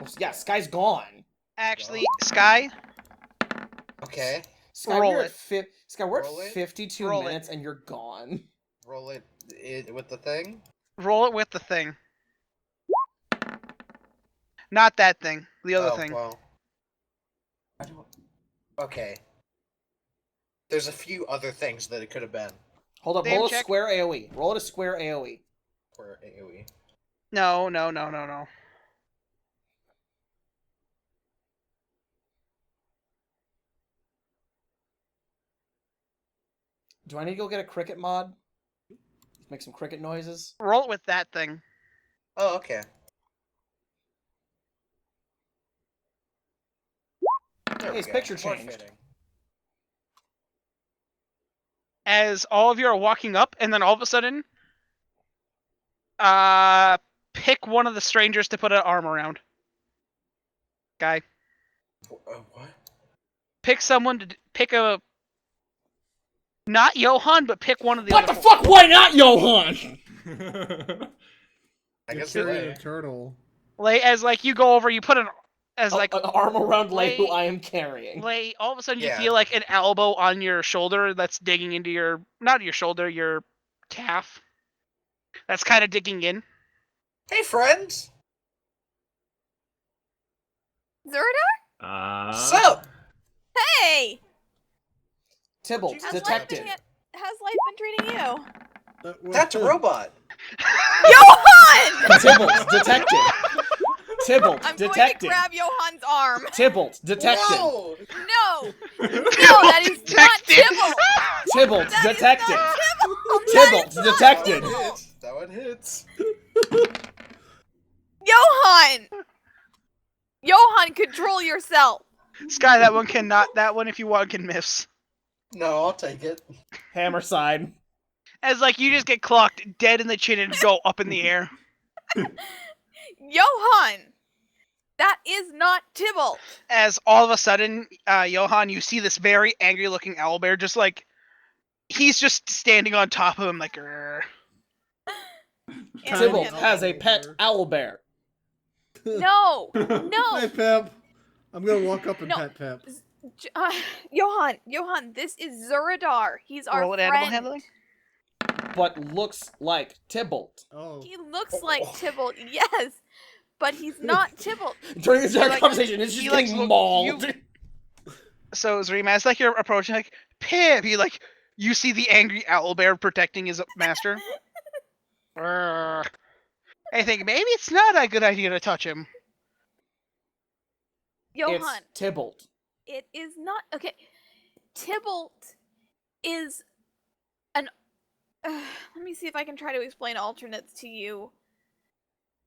Well, yeah, Sky's gone. Actually, Sky, Okay. Sky, Roll we're it. Sky, we're Roll at it. 52 Roll it. minutes and you're gone. Roll it with the thing. roll it with the thing. Not that thing. The other thing. Well. I don't. Okay. There's a few other things that it could have been. Hold up, Same roll a check. square AoE. Roll it a square AoE. For AoE. No. Do I need to go get a cricket mod? Make some cricket noises? Roll it with that thing. Oh, okay. There Hey, we his go. picture More changed. fitting. As all of you are walking up, and then all of a sudden, pick one of the strangers to put an arm around. Guy, What? pick someone to pick a. Not Johan, but pick one of the What other the four. fuck? Why not Johan? I You're guess carrying Lay. a turtle. Lay as like you go over, you put an as like an arm around Lay, who Lay- I am carrying. Lay. All of a sudden, you Yeah. feel like an elbow on your shoulder that's digging into your not your shoulder, your calf. That's kind of digging in. Hey, friends. Zuradar? Sup? Hey! Tybalt, How's How's detected. How's life been treating you? That's a robot. Johan! Tybalt, detected. Tybalt, I'm going to detected. grab Johan's arm. Tybalt, detected. Whoa! No! No, that is not Tybalt! Tybalt, That is detected. not Tybalt! Tybalt, That is not detected. Tybalt! That one hits. Johan! Johan, control yourself! Sky, that one cannot. That one, if you want, can miss. No, I'll take it. Hammer side. As like you just get clocked dead in the chin and go up in the air. Johan! That is not Tybalt! As all of a sudden, Johan, you see this very angry-looking owlbear, just like he's just standing on top of him, like. "Grr." Tybalt And- has a pet owlbear. No! No! Hey, Pep. I'm gonna walk up and No. pet Pep. Johan, this is Zuradar. He's our Roll at friend. animal handling. But looks like Tybalt. Oh. He looks like Tybalt, yes, but he's not Tybalt. During this entire like- conversation, it's just he, like, getting look- mauled. So Zareem, as like you're approaching, like Pip, you see the angry owlbear protecting his master. Grr. I think maybe it's not a good idea to touch him. Johan, It's Tybalt. it is not okay. Tybalt is an. Let me see if I can try to explain alternates to you.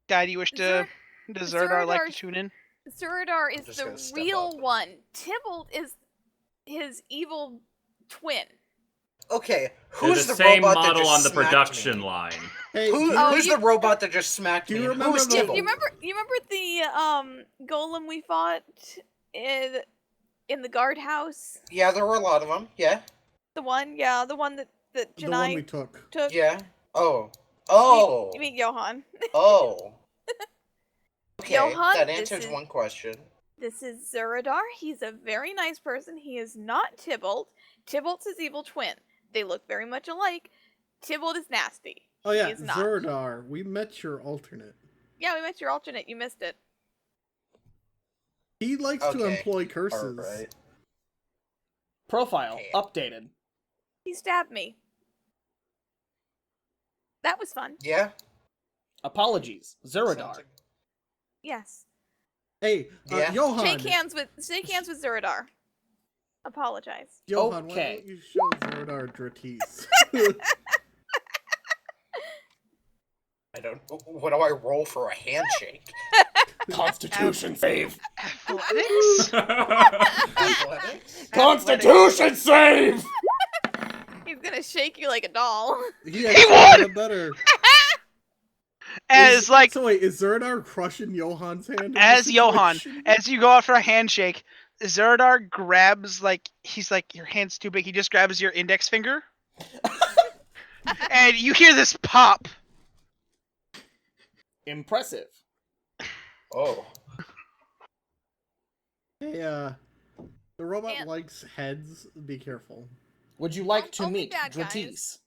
Guy, do you wish to? Does Zuradar like to Zuradar- tune in? Zuradar I'm is just gonna the step real up. one. Tybalt is his evil twin. Okay, They're who's the the same robot that model just on the smacked production me? line. Hey, Who, do you, Oh, who's you- the robot that just smacked Do you me? And remember who's the- Tybalt? You remember the golem we fought in the guardhouse? Yeah, there were a lot of them. Yeah. The one that the one we Gineye took? took. Yeah. Oh. You mean Johan? Oh. Okay, Johan, that this answers is- one question. This is Zuradar. He's a very nice person. He is not Tybalt. Tybalt's his evil twin. They look very much alike. Tybalt is nasty. Oh yeah, He is not. Zuradar. We met your alternate. Yeah, we met your alternate. You missed it. He likes to Okay, employ curses. Alright. Profile Okay. updated. He stabbed me. That was fun. Yeah? Apologies, Zuradar. Sounds like- Yes. Hey, Yeah. Johan. Shake hands with Zuradar. Apologize. Johan, why Okay. don't you show Zuradar Dratis? I don't. What do I roll for a handshake? Constitution save. Athletics? Athletics? Constitution save. He's gonna shake you like a doll. He won! better. As like So wait, is Zuradar crushing Johan's hand? in as this Johan, situation? as you go out for a handshake, Zuradar grabs he's like, your hand's too big. He just grabs your index finger, and you hear this pop. Impressive. Oh. Hey, the robot And- likes heads. Be careful. Would you like to Only meet bad guys. Dratis?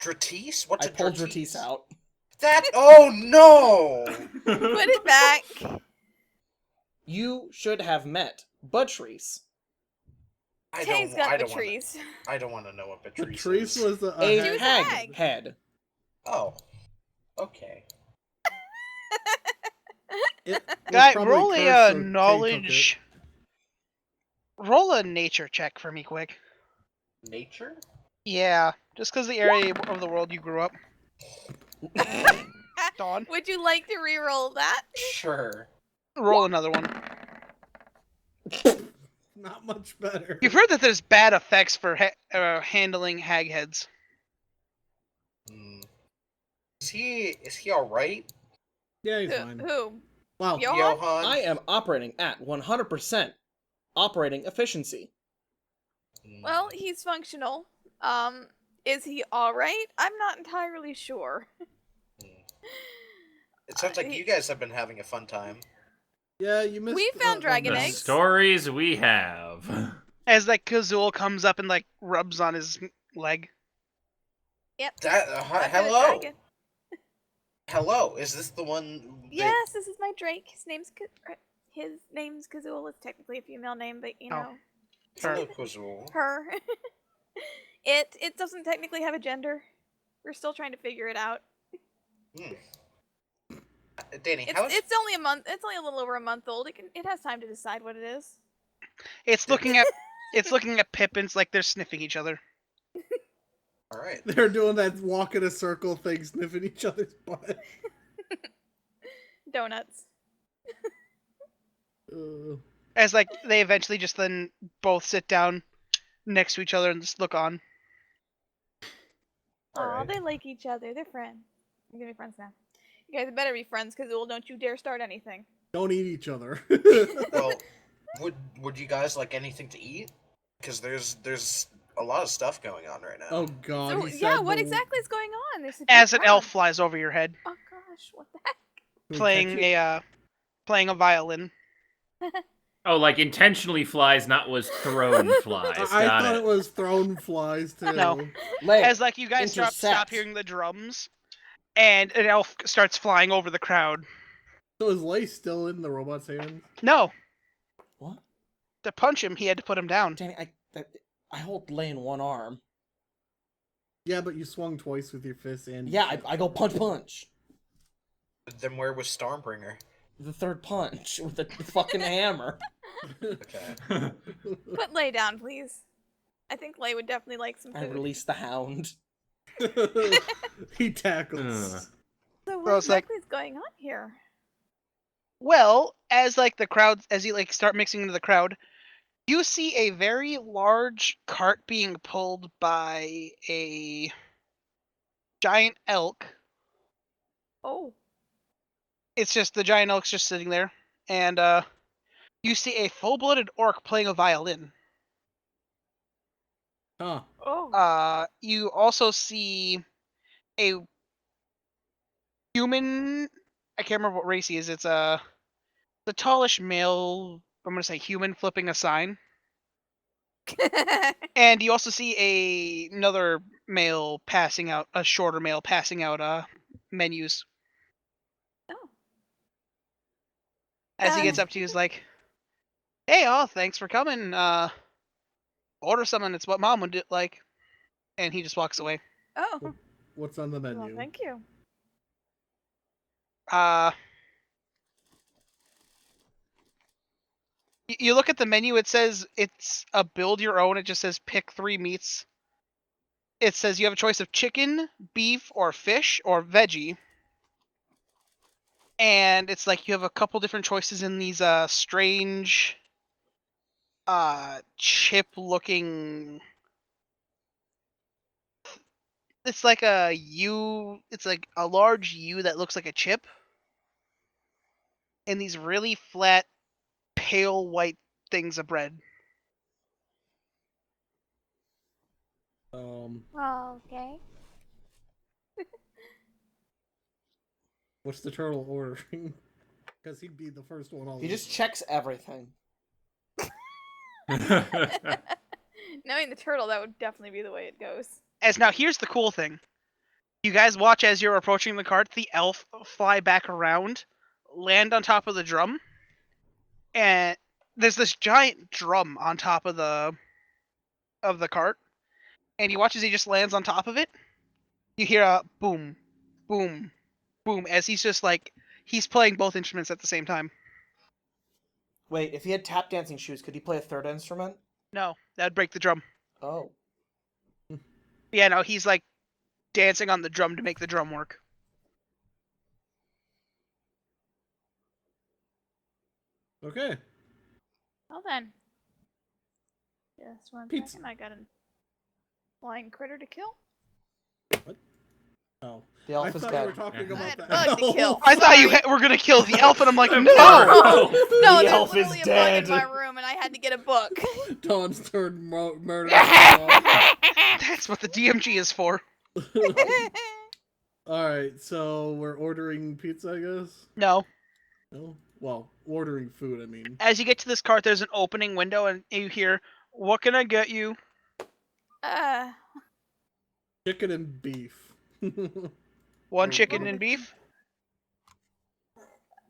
Dratis? What's I a pulled Dratis? Dratis out. That. Oh no! Put it back. You should have met Buttrice, Tay's got Patrice. I don't want to know what Patrice Patrice is. was the a She was a hag hag. head. Oh. Okay. Guy, roll a knowledge. Roll a nature check for me, quick. Nature? Yeah, just because the area of the world you grew up. Dawn, Would you like to re-roll that? Sure. roll another one. Not much better. You've heard that there's bad effects for handling hag heads. Hmm. Is he alright? Yeah, he's fine. Who? Wow. Johan? Johan? I am operating at 100% operating efficiency. Hmm. Well, he's functional. Is he alright? I'm not entirely sure. It sounds like he- you guys have been having a fun time. Yeah, you missed. We found dragon The eggs. stories we have. As like Kazul comes up and like rubs on his leg. Yep. That, I've got a hello? dragon. Hello, is this the one? that- Yes, this is my Drake. His name's Kazul. It's technically a female name, but you Oh. know, Hello, Kuzul. her. It doesn't technically have a gender. We're still trying to figure it out. Hmm. Danny, how is It's only a month. It's only a little over a month old. It has time to decide what it is. It's looking at Pippins like they're sniffing each other. alright? They're doing that walk in a circle thing, sniffing each other's butt. Donuts. As like they eventually just then both sit down next to each other and just look on. Aw, Alright. they like each other. They're friends. I'm gonna be friends now. You guys better be friends, Kazul. Don't you dare start anything. Don't eat each other. Well, would you guys like anything to eat? Because there's a lot of stuff going on right now. Oh god. So, he yeah, said what the- exactly is going on? There's a As big an elf crowd. flies over your head, Oh gosh, what the heck? we playing catch a violin. Oh, like intentionally flies, not was thrown flies. it. I Got thought it. it was thrown flies too. No. Lay. As like you guys stop Intersect. hearing the drums, and an elf starts flying over the crowd. So is Lay still in the robot's hand? No, What? to punch him, he had to put him down. Danny, I hold Lay in one arm. Yeah, but you swung twice with your fist and Yeah, I go punch. Then where was Stormbringer? The third punch with the fucking hammer. Okay. Put Lay down, please. I think Lay would definitely like some I food. release the hound. he tackles. Ugh. So what Well, it's like- exactly is going on here? Well, as like the crowd, as you like start mixing into the crowd, you see a very large cart being pulled by a giant elk. Oh. It's just the giant elk's just sitting there, and you see a full-blooded orc playing a violin. Huh. Oh. You also see a human. I can't remember what race he is. It's the tallish male. I'm gonna say human flipping a sign, and you also see another male passing out, a shorter male passing out menus. Oh. As he gets up to you, he's like, "Hey, all, thanks for coming. Order something. It's what Mom would do, like." And he just walks away. Oh. What's on the menu? Well, thank you. You look at the menu. It says it's a build your own. It just says pick 3 meats. It says you have a choice of chicken, beef, or fish, or veggie. And it's like you have a couple different choices in these strange chip looking. It's like a U. It's like a large U that looks like a chip. And these really flat, pale white things of bread. Okay. What's the turtle ordering? Because he'd be the first one on. He just checks everything. Knowing the turtle, that would definitely be the way it goes. As now, here's the cool thing. You guys watch as you're approaching the cart, the elf fly back around, land on top of the drum, and there's this giant drum on top of the cart, and you watch as he just lands on top of it. You hear a boom, boom, boom, as he's just like, he's playing both instruments at the same time. Wait, if he had tap dancing shoes, could he play a third instrument? No, that'd break the drum. Oh. Yeah, no, he's like dancing on the drum to make the drum work. Okay. Well then. Just one Pizza. second, I got a flying critter to kill. Oh. The elf I is thought dead. you were talking I about had the bug to kill. elf. I thought you were gonna kill the elf, and I'm like, no! No, The there's elf is literally a bug dead. in my room, and I had to get a book. Dawn's turned murder. That's what the DMG is for. Alright, so we're ordering pizza, I guess? No. No? Well, ordering food, I mean. As you get to this cart, there's an opening window, and you hear, "What can I get you?" Chicken and beef. One Or- chicken and beef.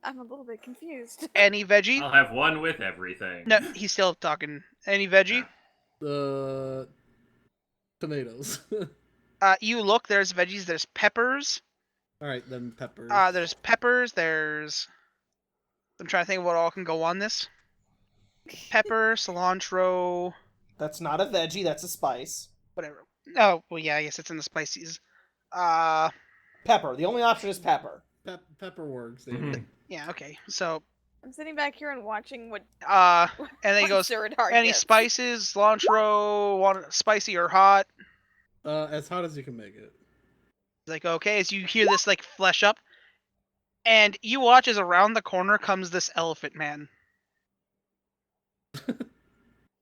I'm a little bit confused. Any veggie? I'll have one with everything. No, he's still talking. Any veggie? The tomatoes. You look. There's veggies. There's peppers. Alright, then peppers. There's peppers. There's. I'm trying to think of what all can go on this. Pepper, cilantro, That's not a veggie, that's a spice. whatever. Oh, well, yeah. I guess it's in the spices. Pepper. The only option is pepper. Pepper works. Mhm. Yeah. Okay. So, I'm sitting back here and watching what. and then he what goes, Zuradar any gets. spices, cilantro, want it spicy or hot? As hot as you can make it. Like, okay, as you hear this like flesh up, and you watch as around the corner comes this elephant man,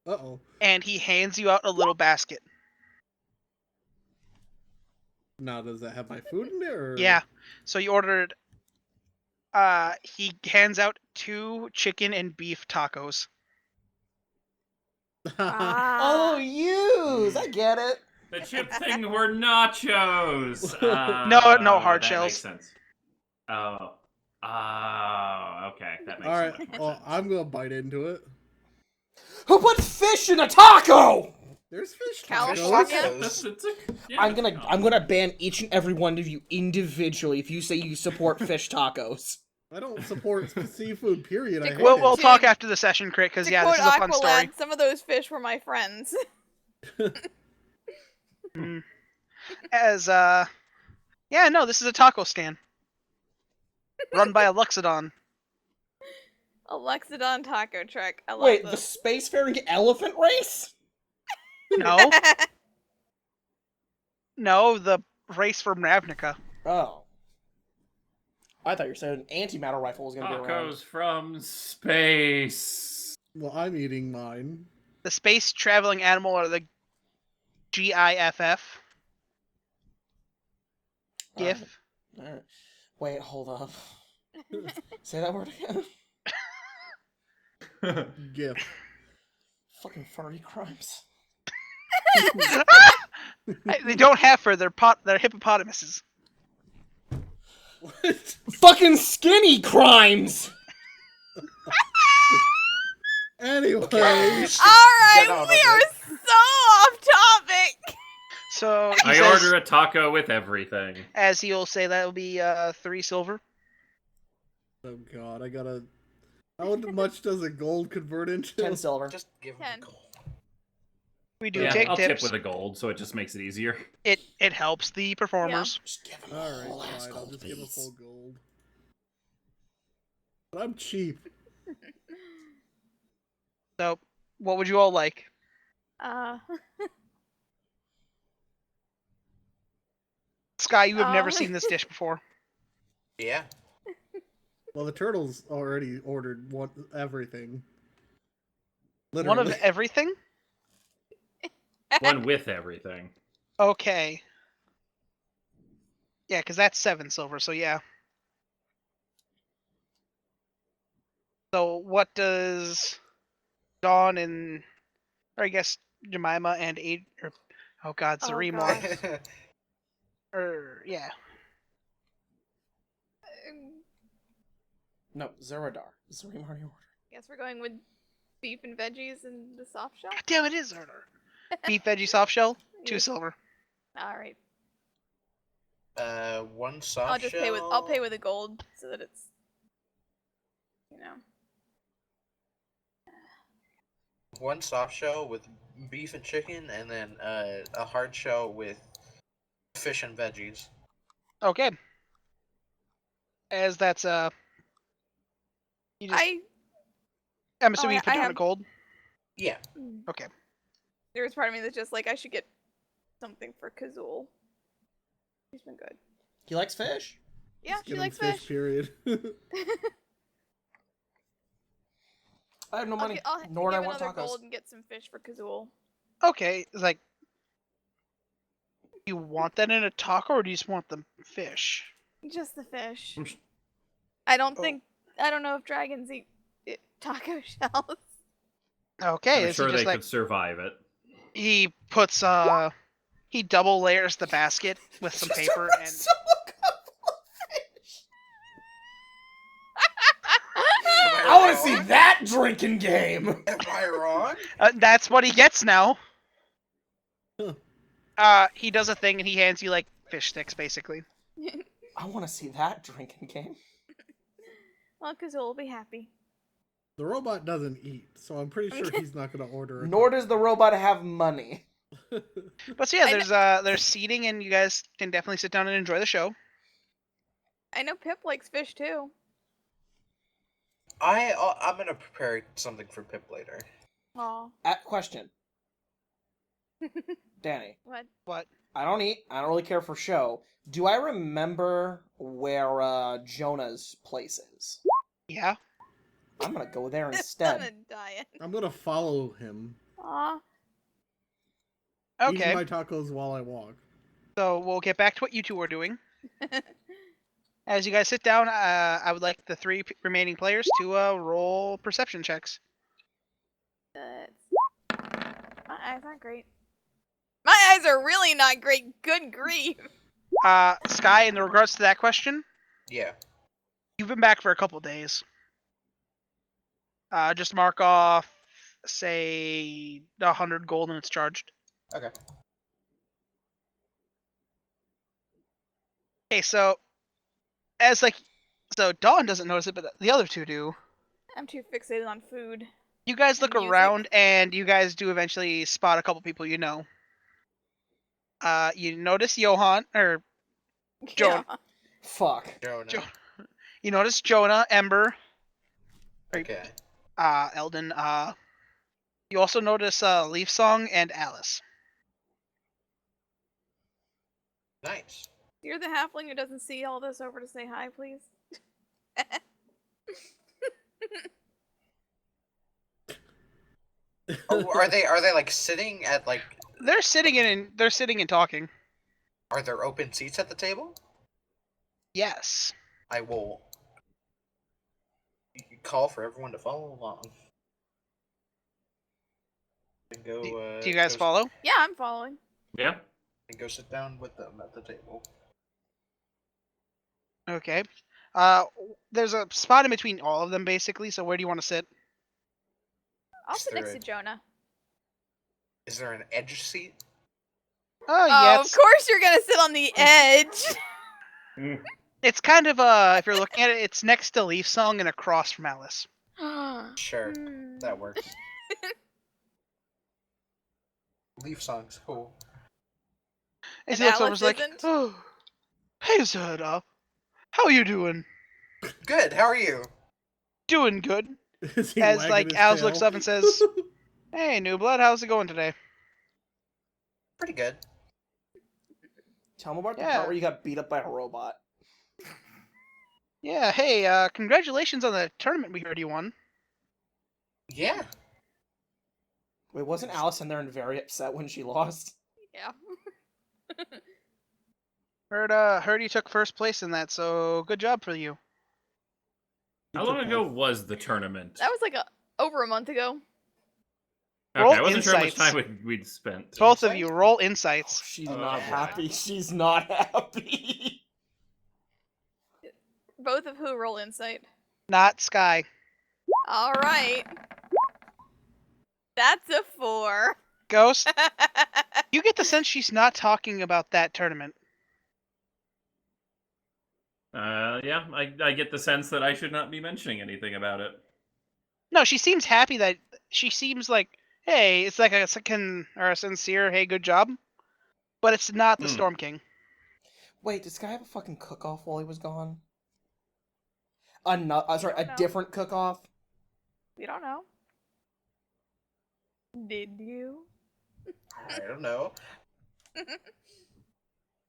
Uh-oh. and he hands you out a little basket. Now, does that have my food in there? Or... Yeah. So you ordered. He hands out 2 chicken and beef tacos. Ah. Oh, use! I get it. The chip thing were nachos. No hard that shells. Makes sense. Oh. Oh, okay. That makes Alright, so much more well, sense. I'm gonna bite into it. Who put fish in a taco? There's fish California? tacos. It's yeah, I'm gonna ban each and every one of you individually if you say you support fish tacos. I don't support seafood, period. I hate We'll it. talk after the session, Crit, because To yeah, quote this is a fun story. Aqualad, some of those fish were my friends. As yeah, no, this is a taco stand run by a Luxodon. Alexodon taco truck. I love Wait, the this. spacefaring elephant race? No, no, the race from Ravnica. Oh. I thought you were saying an antimatter rifle was going to be around. Tacos from space. Well, I'm eating mine. The space traveling animal are the GIFF. GIF. Alright. Wait, hold up. Say that word again. GIF. Fucking furry crimes. They don't have fur. They're hippopotamuses. What? Fucking skinny crimes! Anyway, Okay. Alright, Get out of we it. are so off topic! So he I says, order a taco with everything. as he'll say, that will be 3 silver. oh god, I gotta. How much does a gold convert into? 10 silver. Just give him 10. a gold. We do Yeah, take I'll tips. tip with a gold, so it just makes it easier. It helps the performers. Just give him Alright, a whole ass fine. I'll gold, just give a please. full gold. But I'm cheap. So, what would you all like? Sky, you have never Um. seen this dish before. Yeah. Well, the turtles already ordered everything. One Literally. of everything? One with everything. Okay. Yeah, because that's 7 silver, so yeah. So what does Dawn and, or I guess Jemima and oh god, Oh, Zareem God. want? Or, yeah. No, Zuradar. Zareem already ordered. Guess we're going with beef and veggies and the soft shell? God damn, it is Zerdar. Beef veggie soft shell, 2 Yeah. silver. Alright. One soft I'll just pay with a gold so that it's, you know. One soft shell with beef and chicken, and then a hard shell with fish and veggies. Okay. As that's you just, I'm assuming you put I down a have- gold. Yeah. Okay. There was part of me that's just like, I should get something for Kazul. She's been good. He likes fish? Yeah, Just she get him likes fish. fish. Period. I have no money. I'll Nor do I give want another tacos. gold and get some fish for Kazul. Okay, it's like, you want that in a taco, or do you just want the fish? Just the fish. I'm sh- I don't Oh. think. I don't know if dragons eat taco shells. Okay, I'm is sure he they just like could survive it. he puts he double layers the basket with some paper and I want to see that drinking game! Am I wrong? that's what he gets now. Huh. He does a thing and he hands you like fish sticks basically. I want to see that drinking game. Well, Kazul will be happy. The robot doesn't eat, so I'm pretty sure he's not gonna order. Nor does the robot have money. But so yeah, I there's seating and you guys can definitely sit down and enjoy the show. I know Pip likes fish too. I'm gonna prepare something for Pip later. Aw. Question. Danny, What? What? I don't eat. I don't really care for show. Do I remember where Jonah's place is? Yeah. I'm gonna go there On a instead. diet. I'm gonna follow him. Aw. Okay. Eating my tacos while I walk. So we'll get back to what you two are doing. As you guys sit down, I would like the 3 remaining players to roll perception checks. My eyes aren't great. My eyes are really not great. Good grief. Sky, in regards to that question, Yeah. you've been back for a couple days. Just mark off, say, 100 gold and it's charged. Okay. Okay, so Dawn doesn't notice it, but the other 2 do. I'm too fixated on food. You guys look Music. around, and you guys do eventually spot a couple people you know. You notice Johan, or Jonah. Yeah. Fuck. Jonah. Jo- you notice Jonah, Ember, Okay. Eldon, you also notice Leaf Song and Alice. Nice. You're the halfling who doesn't see all this over to say hi, please. Oh, are they like sitting at like? They're sitting and talking. Are there open seats at the table? Yes. I will call for everyone to follow along. And go. Do you guys follow? Yeah, I'm following. Yeah. And go sit down with them at the table. Okay. There's a spot in between all of them, basically. So where do you want to sit? I'll Is sit next there to Jonah. Is there an edge seat? Oh, Oh, yeah. of course you're gonna sit on the edge. It's kind of if you're looking at it, it's next to Leaf Song and across from Alice. Sure, Hmm. that works. Leaf Song's cool. And And he looks over, Alice is like, isn't? "Oh, hey Zuradar, how you doing? Good. How are you? Doing good." Is he As wagging like his Alice tail? looks up and says, "Hey, New Blood, how's it going today?" Pretty good. Tell me about the Yeah. part where you got beat up by a robot. Yeah. Hey, congratulations on the tournament we heard you won. Yeah. Wait, wasn't Alice in there and very upset when she lost? Yeah. Heard you took first place in that, so good job for you. How long ago was the tournament? That was like over a month ago. Okay, Roll I wasn't sure how much insights. time we'd spent. Both of Insight? you roll Oh, insights. she's Oh, not boy. happy. She's not happy. Both of who roll insight. Not Sky. All right. That's a 4. Ghost, you get the sense she's not talking about that tournament. Yeah, I get the sense that I should not be mentioning anything about it. No, she seems happy that she seems like, hey, it's like a second or a sincere, hey, good job. But it's not the Storm King. Wait, did Sky have a fucking cook-off while he was gone? Sorry, don't a know. different cook-off? We don't know. Did you? I don't know.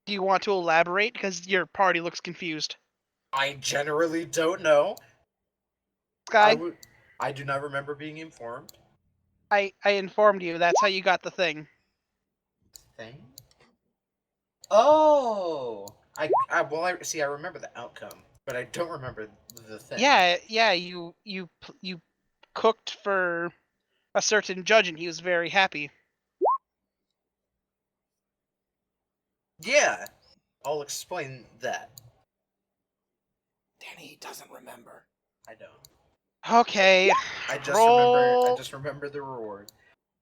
Do you want to elaborate? Because your party looks confused. I generally don't know. Sky, I do not remember being informed. I informed you. That's how you got the thing. Thing? Oh! I remember the outcome, but I don't remember the thing. Yeah. You cooked for a certain judge, and he was very happy. Yeah. I'll explain that. Danny doesn't remember. I don't. Okay. I roll. just remember the reward.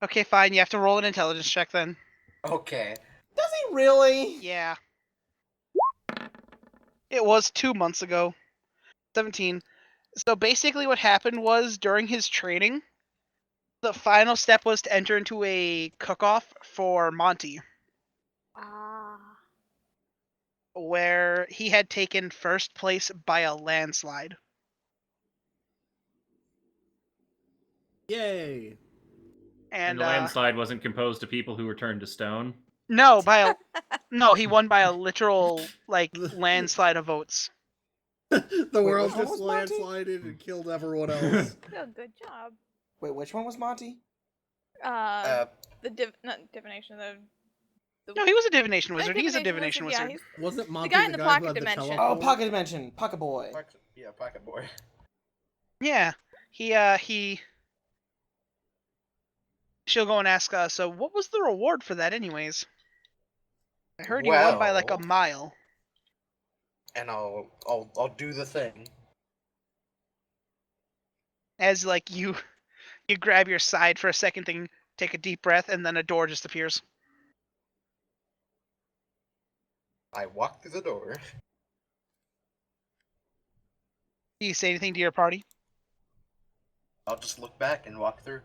Okay, fine. You have to roll an intelligence check then. Okay. Does he really? Yeah. It was 2 months ago. 17. So basically what happened was during his training, the final step was to enter into a cook-off for Monty, Ah. where he had taken first place by a landslide. Yay! And And the landslide wasn't composed of people who were turned to stone. no, he won by a literal landslide of votes. The Wait, world which one just was Monty? landslided and killed everyone else. Oh, good job. Wait, which one was Monty? The divination. No, he was a divination wizard. He's a divination divination wizard. wizard. Yeah, Wasn't Monty guy in the who pocket had the dimension. Oh, telephone? Pocket Dimension. Pocket Boy. Pocket boy. Yeah, he. She'll go and ask us. So, what was the reward for that, anyways? I heard you won by like a Well- mile. And I'll do the thing. As like you grab your side for a second, thing, take a deep breath, and then a door just appears. I walk through the door. Do you say anything to your party? I'll just look back and walk through.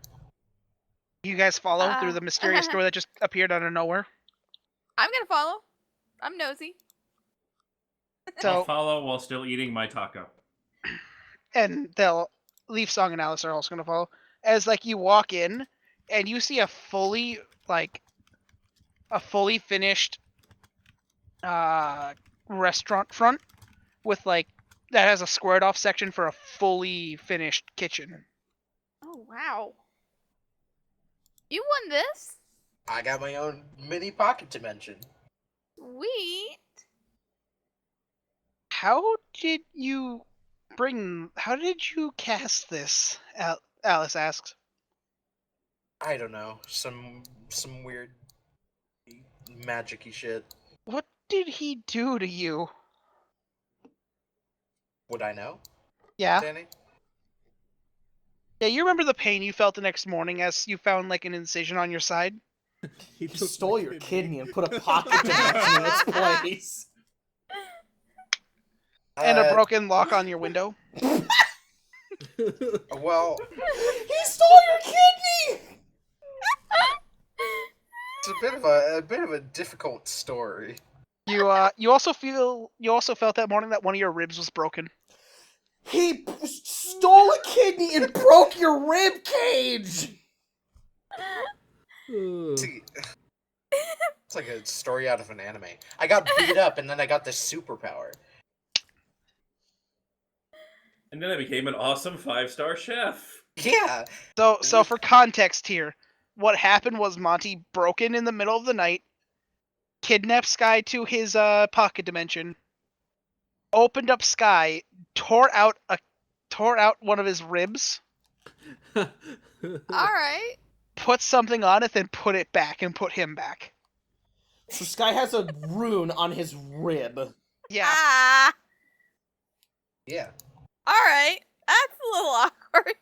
You guys follow through the mysterious door that just appeared out of nowhere. I'm gonna follow. I'm nosy. I'll So follow while still eating my taco. and they'll Leaf Song and Alice are also gonna follow. As like you walk in, and you see a fully finished restaurant front with like that has a squared off section for a fully finished kitchen. Oh wow. You won this? I got my own mini pocket dimension. Sweet. How did you cast this? Alice asks. I don't know, some weird magic-y shit. What did he do to you? Would I know, Yeah. Danny? Yeah, you remember the pain you felt the next morning as you found like an incision on your side? He took stole my your kidney and put a pocket dimension in its place. And a broken lock on your window. Well, He stole your kidney. it's a bit of a difficult story. You also felt that morning that one of your ribs was broken. He stole a kidney and broke your rib cage. See, it's like a story out of an anime. I got beat up and then I got this superpower. And then I became an awesome 5-star chef. Yeah. So for context here, what happened was Monty broke in the middle of the night, kidnapped Sky to his pocket dimension, opened up Sky, tore out one of his ribs, All right. put something on it, then put it back and put him back. So Sky has a rune on his rib. Yeah. Ah. Yeah. All right. That's a little awkward.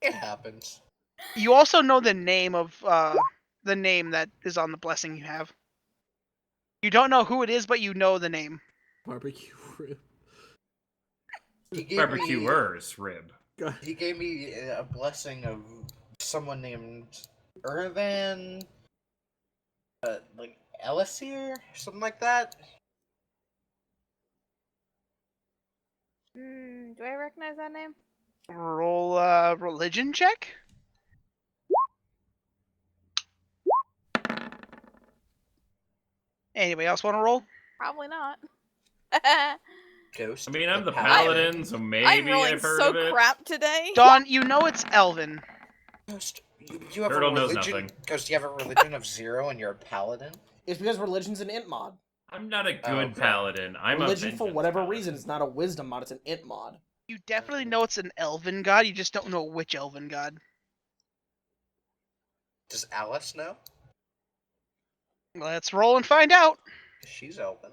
It happens. You also know the name that is on the blessing you have. You don't know who it is, but you know the name. Barbecue rib. He gave me, Barbecuer's rib. he gave me a blessing of someone named Irvan, like Elisir, something like that. Do I recognize that name? Roll a religion check. Anybody else want to roll? Probably not. Ghost. I mean, I'm the Paladin. paladin, so maybe I'm rolling I've heard so of it. crap today. Dawn, you know it's Elven. Ghost, you have Turtle a knows religion. nothing. Ghost, you have a religion of 0 and you're a paladin. It's because religion's an int mod. I'm not a good Okay. paladin. I'm Religion, a for vengeance whatever paladin. reason, is not a wisdom mod. It's an int mod. You definitely know it's an Elven god. You just don't know which Elven god. Does Alice know? Let's roll and find out. She's Elven.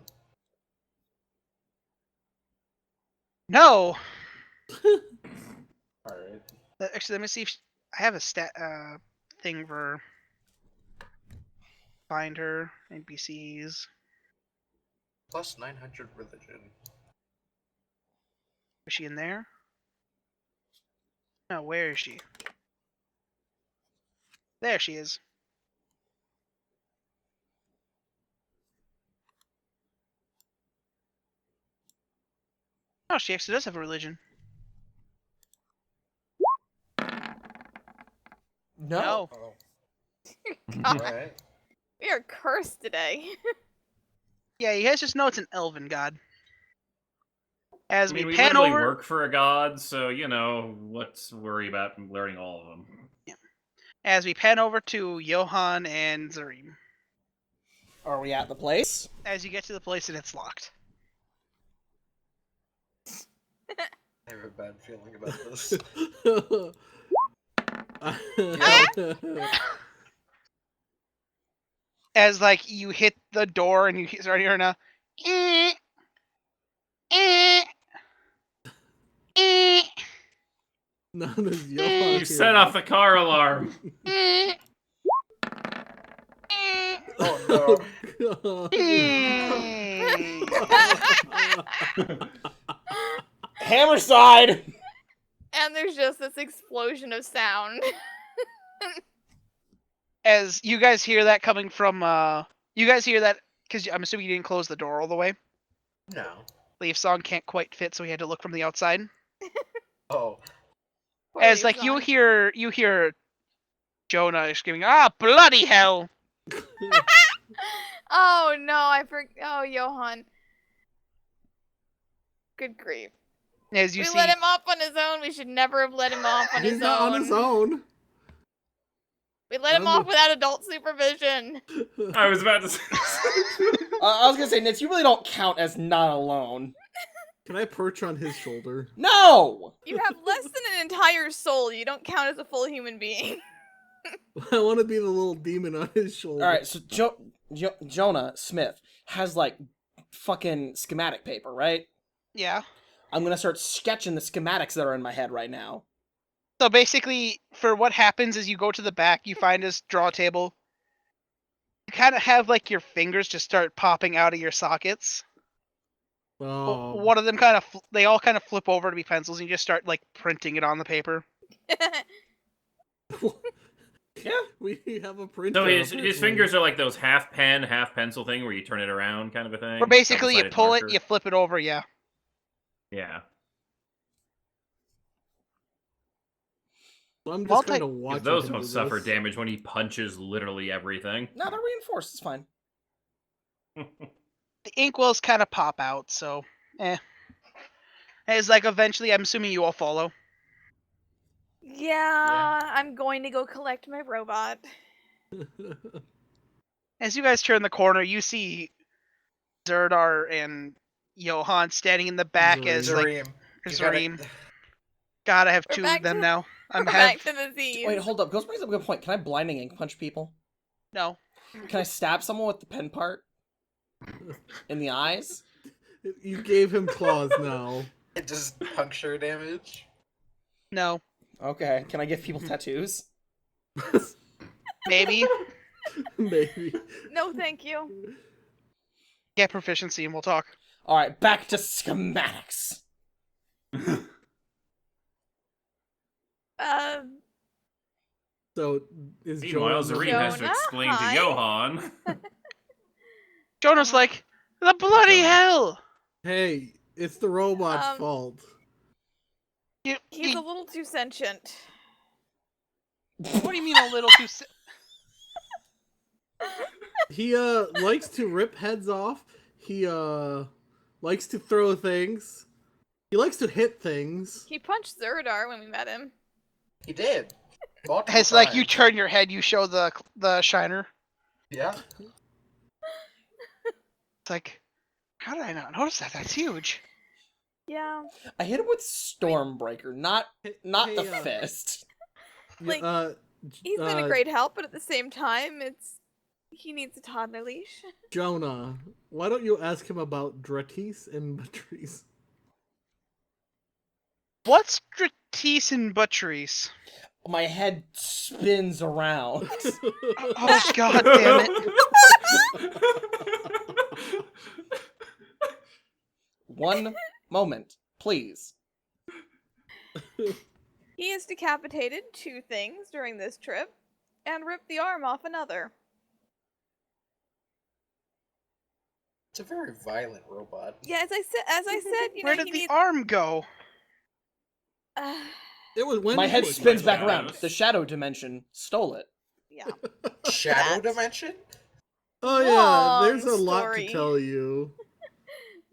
No. Alright. Actually, let me see if I have a stat thing for find her NPCs. Plus 900 religion. Is she in there? No, where is she? There she is. Oh, she actually does have a religion. No. Oh. God, Alright. we are cursed today. Yeah, you guys just know it's an Elven god. As I mean, we pan literally over, work for a god, so, you know, let's worry about learning all of them. as we pan over to Johan and Zareem. Are we at the place? As you get to the place and it's locked. I have a bad feeling about this. As like you hit the door and you start hearing a None of You set off the car alarm. Oh no. Hammer side! And there's just this explosion of sound. As you guys hear that coming from you guys hear that because I'm assuming you didn't close the door all the way. No. Leaf Song can't quite fit, so he had to look from the outside. Oh, Poor As Leaf like you Song. hear Jonah screaming, "Ah, bloody hell!" Oh no, Oh, Johan. Good grief. As you We see, let him off on his own. We should never have let him off on He's his not own. on his own. We let him off without adult supervision. I was about to say. I was gonna say, Nitz, you really don't count as not alone. Can I perch on his shoulder? No! You have less than an entire soul. You don't count as a full human being. I want to be the little demon on his shoulder. Alright, so Jonah Smith has, like, fucking schematic paper, right? yeah. I'm gonna start sketching the schematics that are in my head right now. So basically, for what happens is you go to the back, you find his draw table. You kind of have like your fingers just start popping out of your sockets. Oh. One of them kind of, they all kind of flip over to be pencils, and you just start like printing it on the paper. Yeah. We have a printer. So his apparently. fingers are like those half pen, half pencil thing where you turn it around, kind of a thing. Or basically, you Double-sided pull marker. it, you flip it over, yeah. Yeah. So I'm just Multi- kind of 'Cause watching. those him don't do suffer this. damage when he punches literally everything. No, they're reinforced, it's fine. The inkwells kind of pop out, so eh. It's like eventually, I'm assuming you all follow. Yeah, I'm going to go collect my robot. As you guys turn the corner, you see Zuradar and Johan standing in the back as like Zareem. You Zareem. Gotta have We're two back of them to- now. I'm We're have back to the Z's. Wait, hold up. Ghost brings up a good point. Can I blinding ink punch people? no. Can I stab someone with the pen part? In the eyes? You gave him claws now. It does puncture damage. No. Okay. Can I give people tattoos? Maybe. Maybe. No, thank you. Get proficiency and we'll talk. Alright, back to schematics. So is Meanwhile, Jonah- Zareem has to Jonah, explain hi. to Johan. Jonah's like, the bloody hell! Hey, it's the robot's Um, fault. He's a little too sentient. What do you mean a little too... He likes to rip heads off. He likes to throw things. He likes to hit things. He punched Zuradar when we met him. He did. Multiple It's like you times. turn your head, you show the shiner. Yeah. It's like, how did I not notice that? That's huge. Yeah. I hit him with Stormbreaker, not Hey, the hey, fist. Like, He's been a great help, but at the same time, he needs a toddler leash. Jonah, why don't you ask him about Dratis and Patrice? What's Stratis and Butcheries? My head spins around. Oh, god damn it. One moment, please. He has decapitated 2 things during this trip, and ripped the arm off another. It's a very violent robot. Yeah, as I said, you Where know, did he the needs. arm go? It was when My head he- spins back shadows. around. The shadow dimension stole it. Yeah. Shadow That- dimension? Oh yeah, Long there's a lot story. to tell you.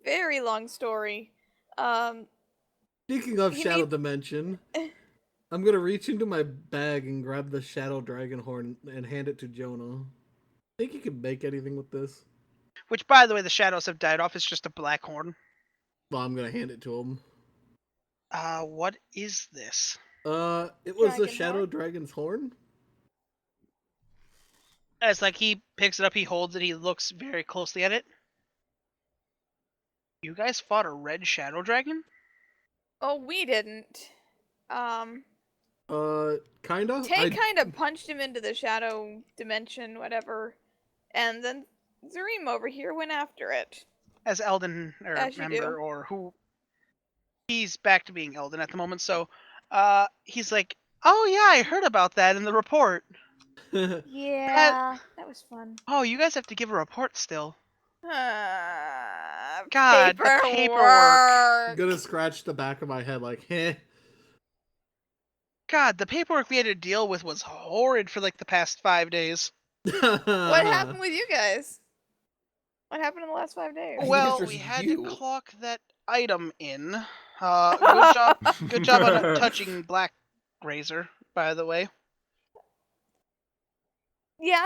Very long story. Speaking of He Shadow needs- Dimension, I'm gonna reach into my bag and grab the Shadow Dragon Horn and hand it to Jonah. Think you can make anything with this? Which, by the way, the shadows have died off. It's just a black horn. Well, I'm gonna hand it to him. What is this? It was the Dragon Shadow horn? Dragon's horn. It's like he picks it up, he holds it, he looks very closely at it. You guys fought a red shadow dragon? Oh, we didn't. Kinda. Tay kind of punched him into the shadow dimension, whatever, and then Zareem over here went after it. As Eldon, or As you member, do. or who... He's back to being Eldon at the moment, so... he's like, oh yeah, I heard about that in the report. Yeah, that was fun. Oh, you guys have to give a report still. God, the paperwork. I'm gonna scratch the back of my head like, heh. God, the paperwork we had to deal with was horrid for like the past 5 days. What happened with you guys? What happened in the last 5 days? I think Well, it's we just had you. to clock that item in. Good job. Good job on not touching Black Razor, by the way. Yeah,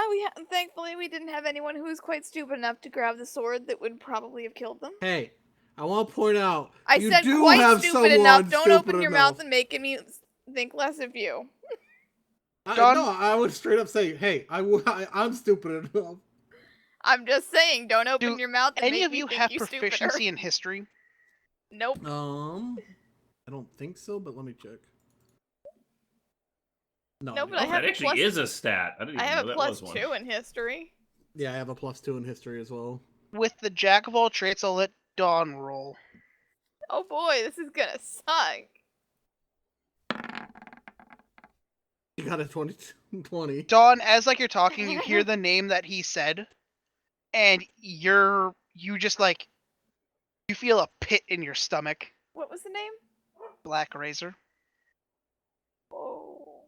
thankfully we didn't have anyone who was quite stupid enough to grab the sword that would probably have killed them. Hey, I want to point out, I you said do quite have stupid enough. someone Don't stupid open your enough. mouth and make me think less of you. Don? No, I would straight up say, hey, I'm stupid enough. I'm just saying, don't open Do your mouth and Any make of me you think have you proficiency stupider. in history? Nope. I don't think so, but let me check. No, No, but I I don't. have that a actually plus- is a stat. I didn't I even have know a that was one. +2 in history. Yeah, I have a +2 in history as well. With the jack of all traits, I'll let Dawn roll. Oh boy, this is gonna suck. You got a 20. Dawn, as like you're talking, you hear the name that he said, and you just like you feel a pit in your stomach. What was the name? Black Razor. Oh.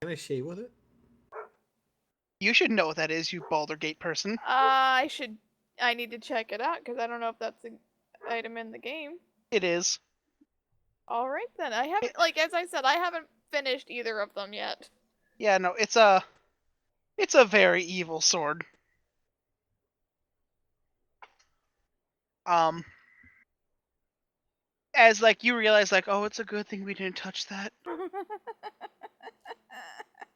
Can I shave with it? You should know what that is, you Baldurgate person. I need to check it out because I don't know if that's an item in the game. It is. All right then. I haven't, like as I said, I haven't finished either of them yet. Yeah, no, it's a very evil sword. As like you realize like, oh, it's a good thing we didn't touch that.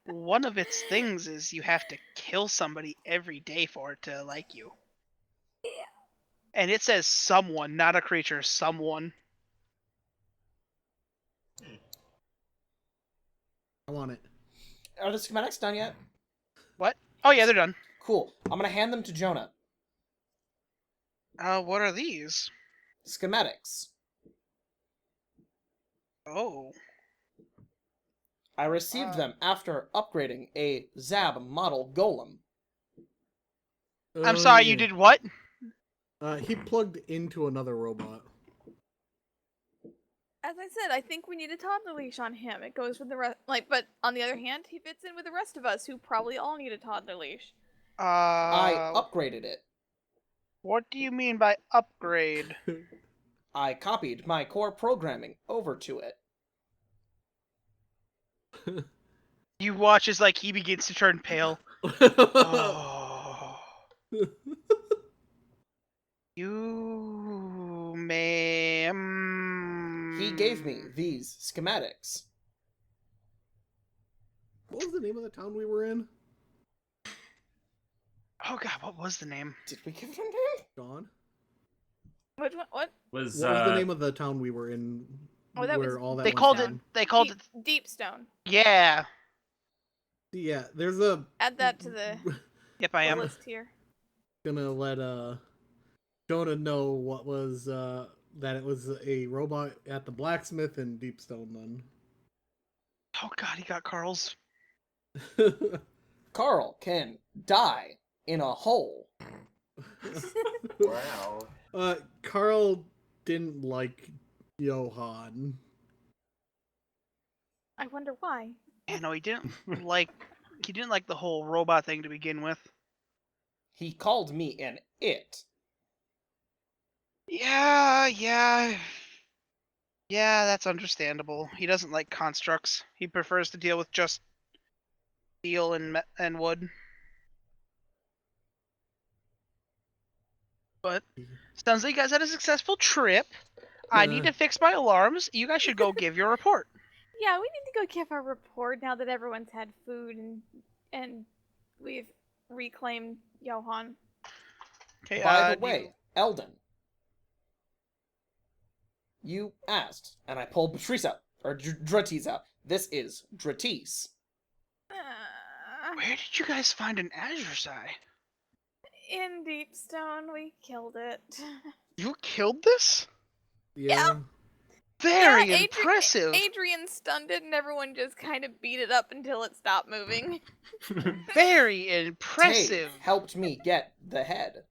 One of its things is you have to kill somebody every day for it to like you. Yeah. And it says someone, not a creature, someone. I want it. Are the schematics done yet? What? Oh yeah, they're done. Cool. I'm gonna hand them to Jonah. What are these? Schematics. Oh. I received them after upgrading a Zab model golem. I'm sorry, yeah. you did what? He plugged into another robot. As I said, I think we need a toddler leash on him. It goes with the rest, but on the other hand, he fits in with the rest of us who probably all need a toddler leash. I upgraded it. What do you mean by upgrade? I copied my core programming over to it. You watch as like he begins to turn pale. Oh. You may. He gave me these schematics. What was the name of the town we were in? Oh god, what was the name? Did we give them to him? John? Which one? What? Was What was the name of the town we were in? Oh, that where was- all that They went called it. down? They called it. Deepstone. Yeah. Yeah, there's a. Add that to the Yep, I am. list here. Gonna let Jonah know what was that it was a robot at the blacksmith in Deepstone then. Oh god, he got Carl's. Carl can die in a hole. Wow. Carl didn't like Johan. I wonder why. Yeah, no, he didn't like. He didn't like the whole robot thing to begin with. He called me an it. Yeah, that's understandable. He doesn't like constructs. He prefers to deal with just steel and wood. But sounds like you guys had a successful trip. I need to fix my alarms. You guys should go give your report. Yeah, we need to go give our report now that everyone's had food and we've reclaimed Johan. Okay. By the way, Eldon, you asked, and I pulled Patrice out, or Dratis out. This is Dratis. where did you guys find an Azure Eye? In Deepstone, we killed it. You killed this? Yeah. Very Yeah, impressive. Adrian stunned it, and everyone just kind of beat it up until it stopped moving. Very Tay impressive. helped me get the head.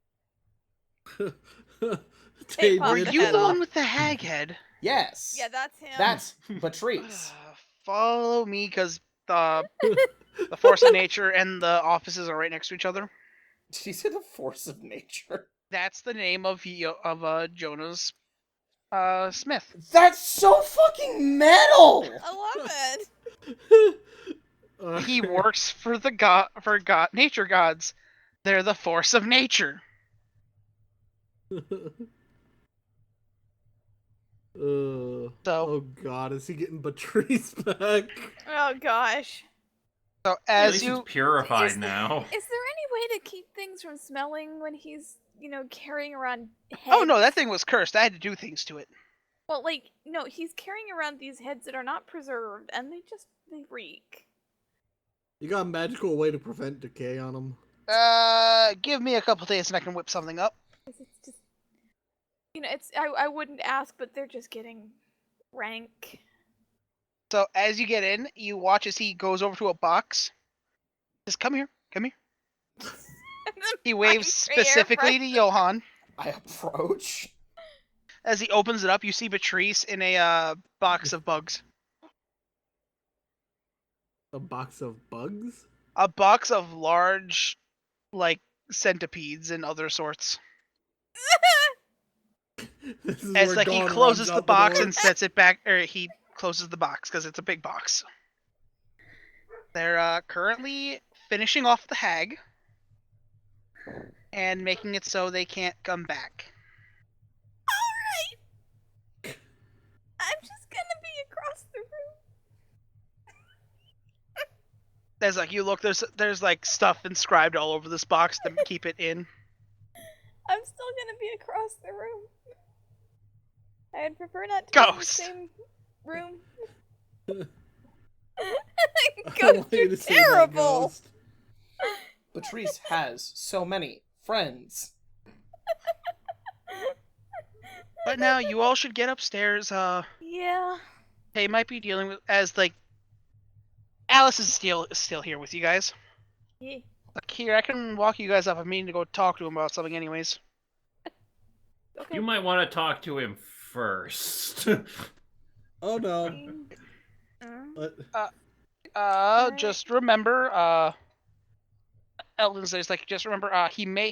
Tay pop Were the did you head the off. one with the hag head? Yes. Yeah, that's him. That's Patrice. Follow me, because the force of nature and the offices are right next to each other. Did you say the force of nature? That's the name of Jonah's Smith. That's so fucking metal. I love it. He works for the nature gods. They're the force of nature. So oh god, is he getting Patrice back? Oh gosh. so At as least you it's purified Is- now. Is there any way to keep things from smelling when he's, carrying around heads? oh no, that thing was cursed. I had to do things to it. Well, no, he's carrying around these heads that are not preserved, and they reek. You got a magical way to prevent decay on him? Give me a couple days and I can whip something up. 'Cause it's just, I wouldn't ask, but they're just getting rank. So as you get in, you watch as he goes over to a box. Just come here, come here. He waves specifically to Johan. I approach. As he opens it up, you see Patrice in a box of bugs. A box of bugs? A box of large, like, centipedes and other sorts. This is As where like he Dawn closes runs the out box door. and sets it back, or he closes the box because it's a big box. They're currently finishing off the hag and making it so they can't come back. Alright! I'm just gonna be across the room. There's like you look, there's like stuff inscribed all over this box to keep it in. I'm still gonna be across the room. I'd prefer not to be in the Ghost. same room. I Ghosts want you are to say that, terrible. Ghost. Patrice has so many friends. But now you all should get upstairs. Yeah. They might be dealing with as like Alice is still here with you guys. Yeah. Like, here, I can walk you guys up. I'm meaning to go talk to him about something, anyways. Okay. You might want to talk to him first. Oh no. Mm. What? Just remember, Eldon says, like, just remember, he may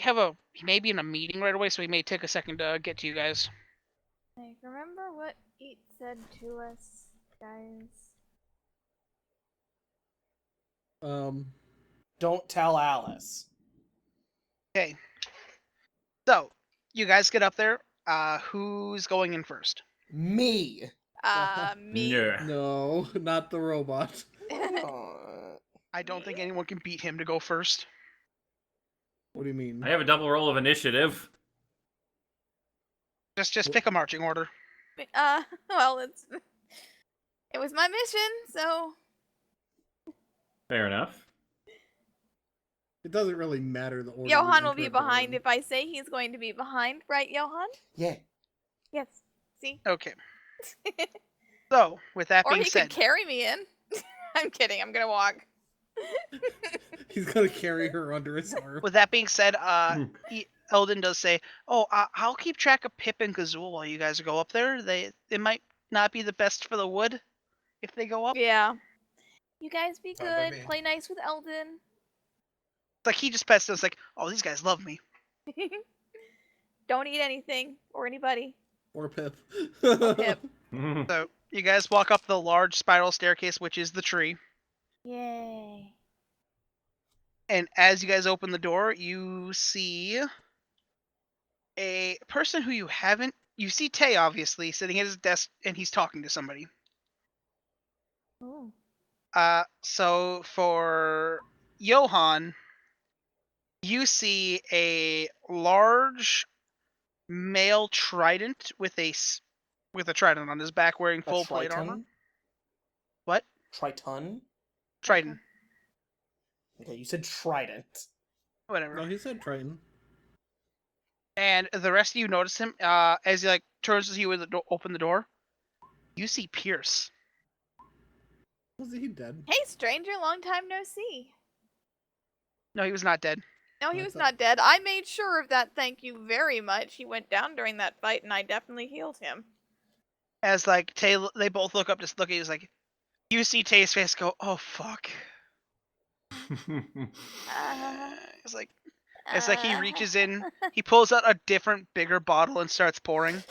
be in a meeting right away, so he may take a second to get to you guys. Like, remember what Eat said to us, guys? Don't tell Alice. Okay. So, you guys get up there. Who's going in first? Me. Me. Yeah. No, not the robot. I don't think anyone can beat him to go first. What do you mean? I have a double roll of initiative. Just pick a marching order. Well, it was my mission, so Fair enough. It doesn't really matter the order. Johan we will be enter behind in. if I say he's going to be behind, right, Johan? Yeah. Yes. See? Okay. So, with that Or being he said, could carry me in. I'm kidding. I'm gonna walk. He's gonna carry her under his arm. with that being said, Eldon does say, "Oh, I'll keep track of Pip and Gazul while you guys go up there. It might not be the best for the wood if they go up." Yeah. You guys be Fine by good. me. Play nice with Eldon. It's like he just pets us like, "Oh, these guys love me." Don't eat anything or anybody. Or Pip. Pip. So you guys walk up the large spiral staircase, which is the tree. Yay. And as you guys open the door, you see a person who you see Tay, obviously, sitting at his desk, and he's talking to somebody. Oh. So for Johan, you see a large male trident with a trident on his back, wearing full plate armor. What? Triton? Trident. Okay, you said trident. Whatever. No, he said Triton. And the rest of you notice him as he like turns to you and open the door. You see Pierce. Was he dead? Hey, stranger. Long time no see. No, he was not dead. No, he I was thought- not dead. I made sure of that, thank you very much. He went down during that fight, and I definitely healed him. As like Tay, they both look up, just look at you, like you see Tay's face go, "Oh fuck." Uh, It's like he reaches in, he pulls out a different, bigger bottle and starts pouring.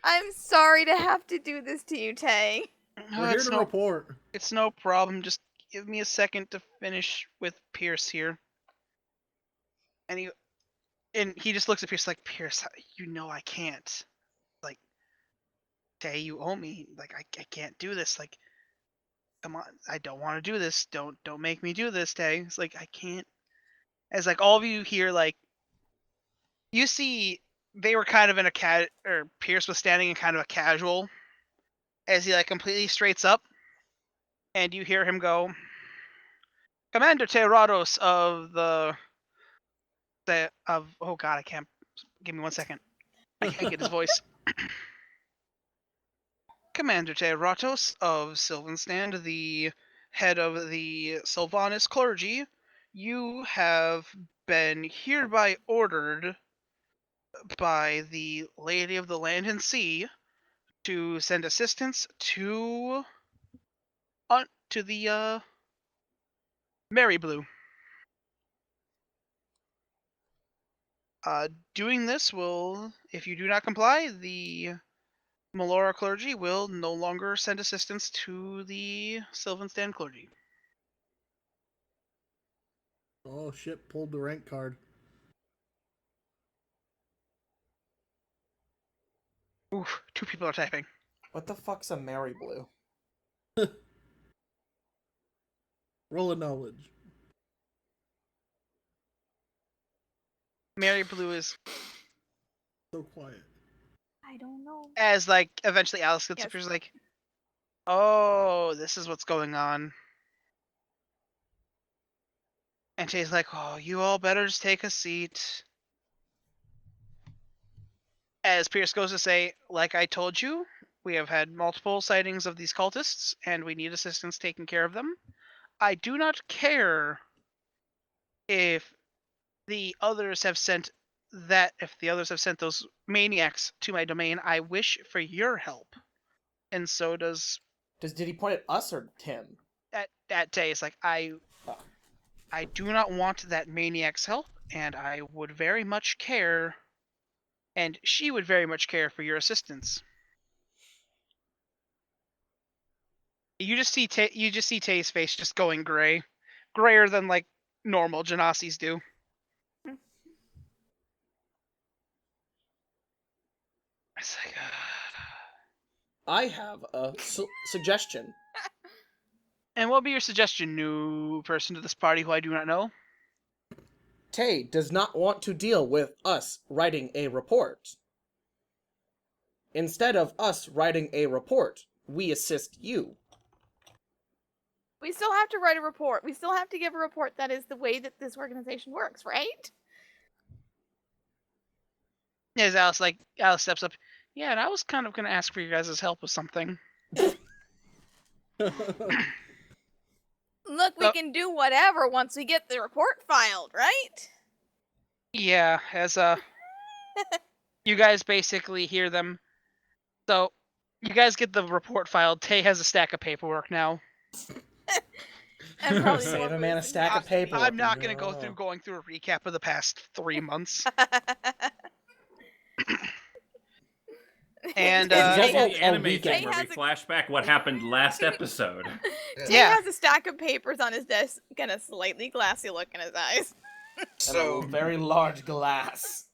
I'm sorry to have to do this to you, Tay. No, We're here to report. it's no problem. Just give me a second to finish with Pierce here. And he just looks at Pierce like, Pierce, you know I can't. Like, Tay, you owe me. Like, I can't do this. Like, come on, I don't want to do this. Don't make me do this, Tay. It's like, I can't. As like all of you here, like, you see they were kind of in a or Pierce was standing in kind of a casual as he like completely straights up, and you hear him go, Commander Terrados of oh god, I can't, give me 1 second. I can't get his voice. Commander Terratos of Sylvanstand, the head of the Sylvanas clergy, you have been hereby ordered by the Lady of the Land and Sea to send assistance to the Mary Blue. Doing this will, if you do not comply, the Melora clergy will no longer send assistance to the Sylvanstan clergy. Oh shit! Pulled the rank card. Oof, 2 people are typing. What the fuck's a Mary Blue? Roll of knowledge. Mary Blue is, So quiet. I don't know. as like eventually Alice gets up Yes. here, like, oh, this is what's going on. And Jay's like, oh, you all better just take a seat. As Pierce goes to say, like I told you, we have had multiple sightings of these cultists, and we need assistance taking care of them. I do not care if the others have sent those maniacs to my domain. I wish for your help. And so does Did he point at us or Tim? that day. It's like I do not want that maniac's help, and I would very much care, and she would very much care for your assistance. You just see Tay's face just going gray, grayer than like normal Genasi's do. It's like, I have a suggestion. and what would be your suggestion, new person to this party who I do not know? Tay does not want to deal with us writing a report. Instead of us writing a report, we assist you. We still have to write a report. We still have to give a report. That is the way that this organization works, right? As Alice steps up. Yeah, and I was kind of going to ask for your guys' help with something. Look, we can do whatever once we get the report filed, right? Yeah, as you guys basically hear them. So, you guys get the report filed. Tay has a stack of paperwork now. And probably Save more a man a booze stack than of paper. I'm not going to go No. through a recap of the past 3 months. And Tay Just Just like the a anime weekend. thing Tay where we has a- flash back what happened last episode. Tay Yeah. has a stack of papers on his desk and a slightly glassy look in his eyes. And So, a very large glass.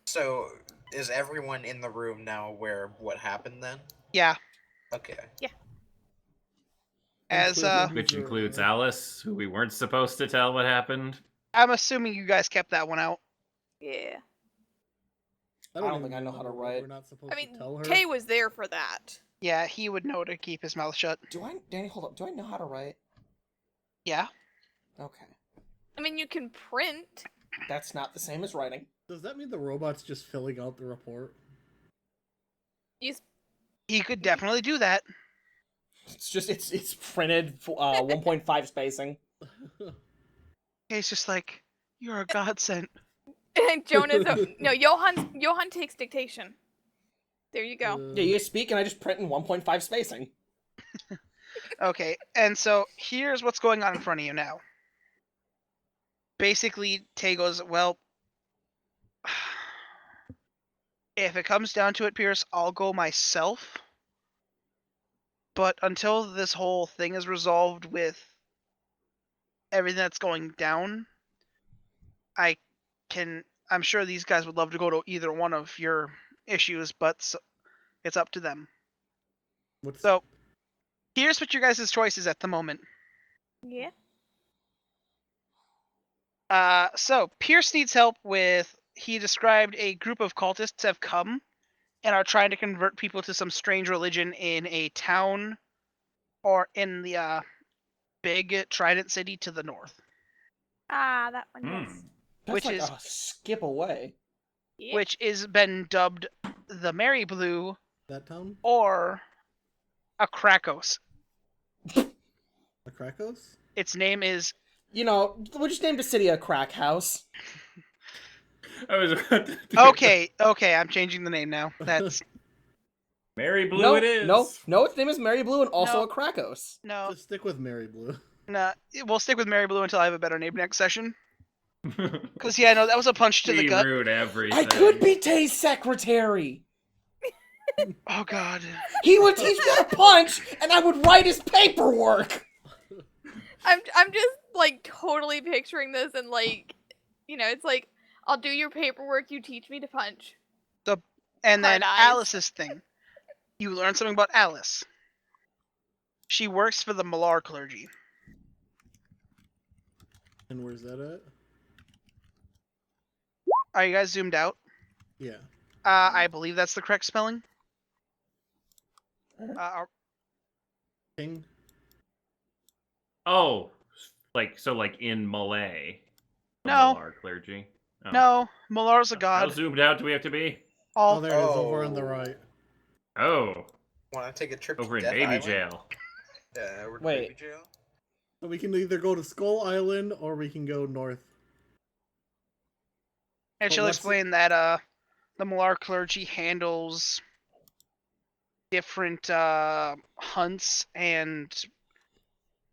so is everyone in the room now aware of what happened then? Yeah, Okay. as Which includes Alice, who we weren't supposed to tell what happened. I'm assuming you guys kept that one out. Yeah. I don't think I know how to write. We're not supposed I mean, to tell her. Tay was there for that. Yeah, he would know to keep his mouth shut. Danny, hold up. Do I know how to write? Yeah. Okay. I mean, you can print. That's not the same as writing. Does that mean the robot's just filling out the report? He could definitely do that. It's just it's printed 1.5 spacing. He's just like, you're a godsend. And Johan takes dictation. There you go. Yeah, you speak and I just print in 1.5 spacing. Okay, and so here's what's going on in front of you now. Basically, Tay goes, well, if it comes down to it, Pierce, I'll go myself. But until this whole thing is resolved with everything that's going down, I'm sure these guys would love to go to either one of your issues, but it's up to them. So, here's what your guys' choice is at the moment. Yeah. So Pierce needs help with. He described a group of cultists have come and are trying to convert people to some strange religion in a town or in the big Trident City to the north. Ah, that one. Yes. That's Which like is- a skip away. Yeah. Which is been dubbed the Mary Blue That town? or a Krakos. The Krakos? Its name is. You know, we just named a city a crack house. I was about to do Okay, I'm changing the name now. That's Mary Blue no, it is. No, its name is Mary Blue and also No. a Krakos. no. Just stick with Mary Blue. Nah, we'll stick with Mary Blue until I have a better name next session. Because yeah, no, that was a punch to the We gut. rude everything. I could be Tay's secretary. Oh god. He would teach me to punch, and I would write his paperwork. I'm just like totally picturing this and like, it's like I'll do your paperwork, you teach me to punch. And then Hard eyes. Alice's thing. You learn something about Alice. She works for the Malar clergy. And where's that at? Are you guys zoomed out? Yeah. I believe that's the correct spelling. King? Oh, like in Malay. The No. Malar clergy. Oh. No, Malar's a How god. zoomed out do we have to be? Oh, there it is, over on the right. Oh, Want to take a trip over to in Death baby Island? jail. Yeah, over to Wait. baby jail. So we can either go to Skull Island or we can go north. And But she'll what's explain that the Malar clergy handles different hunts and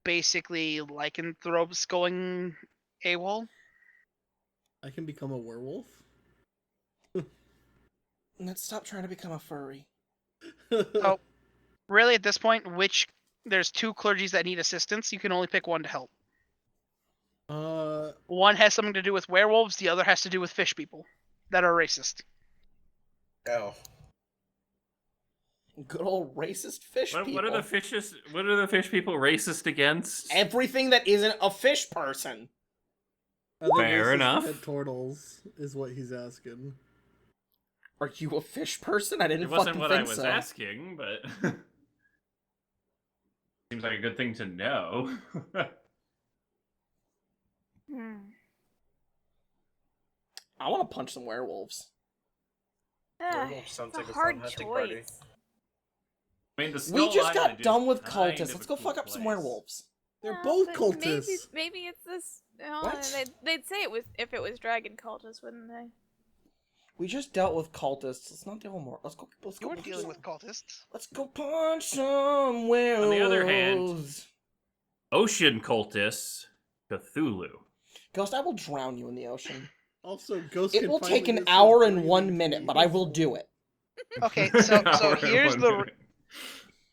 basically lycanthropes going AWOL. I can become a werewolf? Let's stop trying to become a furry. Oh. Really, at this point, there's two clergies that need assistance. You can only pick one to help. One has something to do with werewolves. The other has to do with fish people that are racist. Oh. Good old racist fish people. What are the fishes? What are the fish people racist against? Everything that isn't a fish person. Are they Fair racist enough. at turtles, is what he's asking. Are you a fish person? I didn't It wasn't fucking what think I was so. asking, but seems like a good thing to know. I want to punch some werewolves. Werewolf sounds It's like a a hard fun hunting party. choice. I mean, the We Skull just Island got is done with kind cultists. of Let's a go cool fuck up some place. werewolves. They're both but cultists. Maybe it's this. What? They'd say it was if it was dragon cultists, wouldn't they? We just dealt with cultists. Let's not deal with more. Let's go. You were punch dealing some- with cultists. Let's go punch some werewolves. On the other hand, Ocean cultists, Cthulhu. Ghost, I will drown you in the ocean. Also, Ghost It can will finally take an use his hour and breathing 1 to minute, but be I will useful. do it. Okay, so Hour and here's 1 the. minute.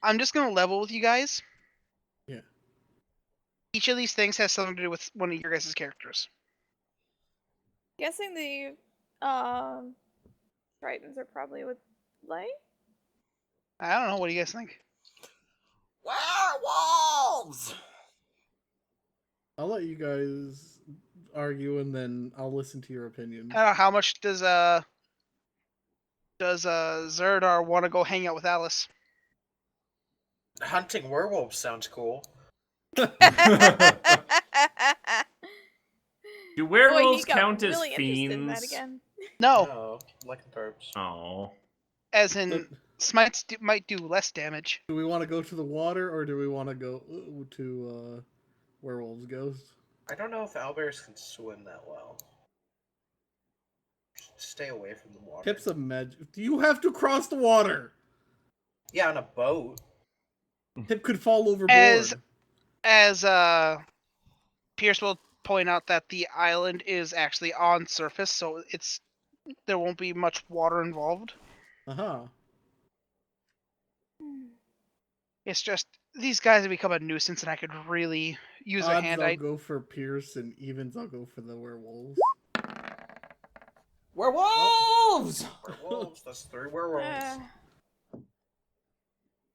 I'm just gonna level with you guys. Yeah. Each of these things has something to do with one of your guys' characters. Guessing the Tritons are probably with light. I don't know. What do you guys think? Werewolves! Oh. I'll let you guys argue and then I'll listen to your opinion. I don't know. How much does Zuradar want to go hang out with Alice? Hunting werewolves sounds cool. Do Boy, werewolves he got count as really interested in that fiends? again. No, Oh, lycanthropes. Oh. as in smites might do less damage. Do we want to go to the water or do we want to go to werewolves, Ghost? I don't know if owlbears can swim that well. Stay away from the water. Tips of magic. You have to cross the water. Yeah, on a boat. Tip could fall overboard. As Pierce will point out that the island is actually on surface, so there won't be much water involved. Uh-huh. It's just these guys have become a nuisance, and I could really use a Odds hand. I'll go for Pierce, and evens I'll go for the werewolves. Werewolves! Werewolves, that's 3 werewolves.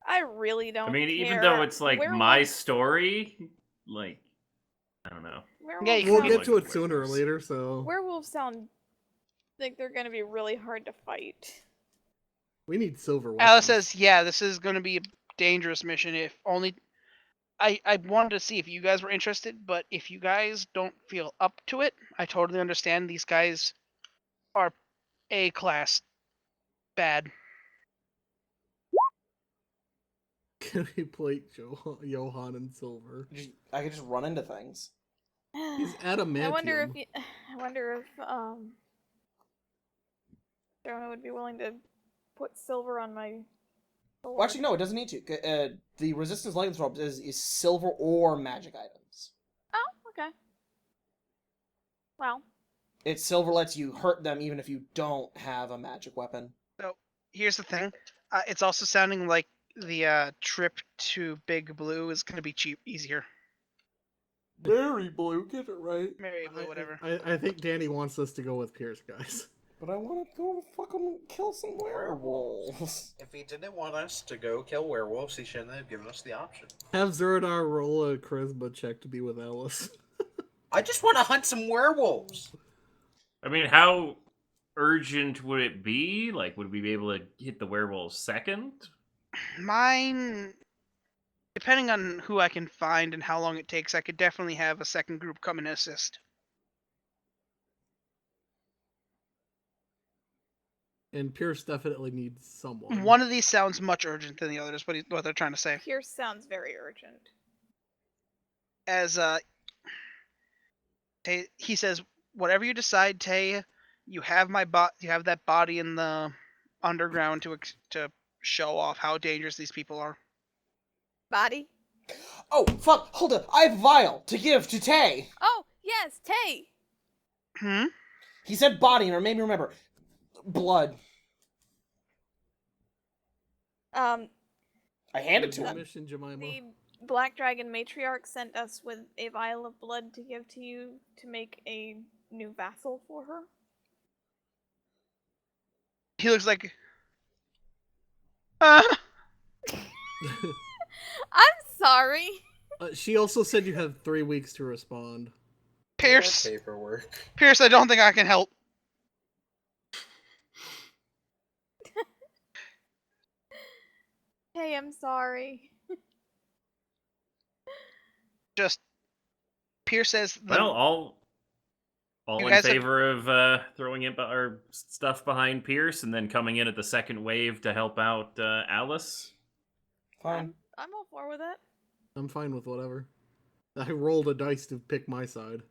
I really don't. I mean, even care. though it's like my Werewolves- story, like I don't know. werewolves Yeah, you We'll can sound- get to it like sooner or werewolves. later, so Werewolves sound like they're gonna be really hard to fight. we need silver weapons. Alice says, "Yeah, this is going to be a dangerous mission. If only I wanted to see if you guys were interested, but if you guys don't feel up to it, I totally understand. These guys are A-class bad." Can we plate Johan in silver? I could just run into things. He's adamantium. I wonder if Jonah would be willing to put silver on my sword. Well, actually, no, it doesn't need to. The resistance lightning sword is silver or magic items. Oh, okay. Well, It's silver lets you hurt them even if you don't have a magic weapon. Here's the thing. It's also sounding like the trip to Big Blue is going to be easier. Very blue, get it right. Mary Blue, whatever. I think Danny wants us to go with Pierce, guys. But I want to go fucking kill some werewolves. If he didn't want us to go kill werewolves, he shouldn't have given us the option. Have Zuradar roll a charisma check to be with Alice. I just want to hunt some werewolves. I mean, how urgent would it be? Like, would we be able to hit the werewolves second? Mine, depending on who I can find and how long it takes, I could definitely have a second group come and assist. And Pierce definitely needs someone. One of these sounds much urgent than the others. What they're trying to say. Pierce sounds very urgent. As Tay, he says, "Whatever you decide, Tay, you have you have that body in the underground to show off how dangerous these people are." Body? Oh, fuck, hold up. I have a vial to give to Tay. Oh, yes, Tay! He said body, and it made me remember. Blood. I handed to him. Mission, Jemima. The Black Dragon Matriarch sent us with a vial of blood to give to you to make a new vassal for her. He looks like. I'm sorry. She also said you have 3 weeks to respond. Pierce. More paperwork. Pierce, I don't think I can help. Hey, I'm sorry. Just Pierce says. Well, all You in guys have- favor of throwing in our stuff behind Pierce and then coming in at the second wave to help out Alice. Fine. I'm all for with it. I'm fine with whatever. I rolled a dice to pick my side.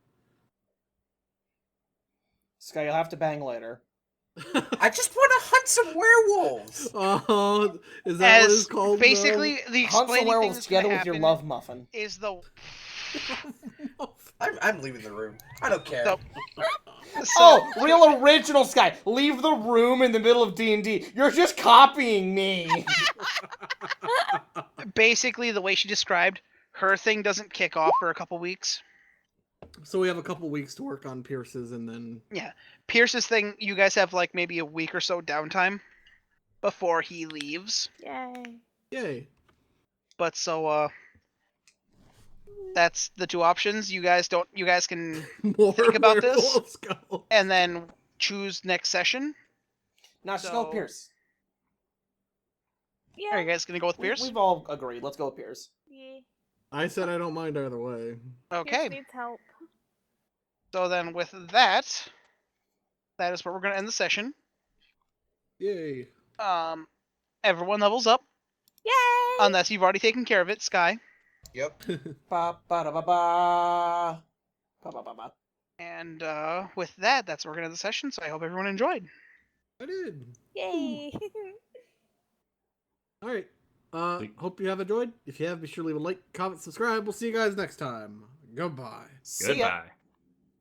Sky, you'll have to bang later. I just want to hunt some werewolves. Oh, is that what it's As called? basically the Hunt some explaining thing werewolves that's gonna together with your happen love muffin. is the I'm leaving the room. I don't care. So- Oh, real original, Sky. Leave the room in the middle of D&D. You're just copying me. basically the way she described her thing doesn't kick off for a couple weeks. So we have a couple weeks to work on Pierce's, and then Pierce's thing, you guys have like maybe a week or so downtime before he leaves. Yay. yay. But so that's the two options. You guys can More Think about this. werewolves go. and then choose next session. Now, just go with So- Pierce. Yeah. Are you guys gonna go with Pierce? We've all agreed. Let's go with Pierce. Yeah. I said I don't mind either way. Okay. Pierce needs help. So then with that is where we're gonna end the session. Yay. Everyone levels up Yay! unless you've already taken care of it. Sky. Yep. Ba ba da ba ba. Ba, ba, ba, ba. And with that, that's where we're going to end the session. So I hope everyone enjoyed. I did. Yay! All right. Hope you have enjoyed. If you have, be sure to leave a like, comment, subscribe. We'll see you guys next time. Goodbye. See ya. Goodbye.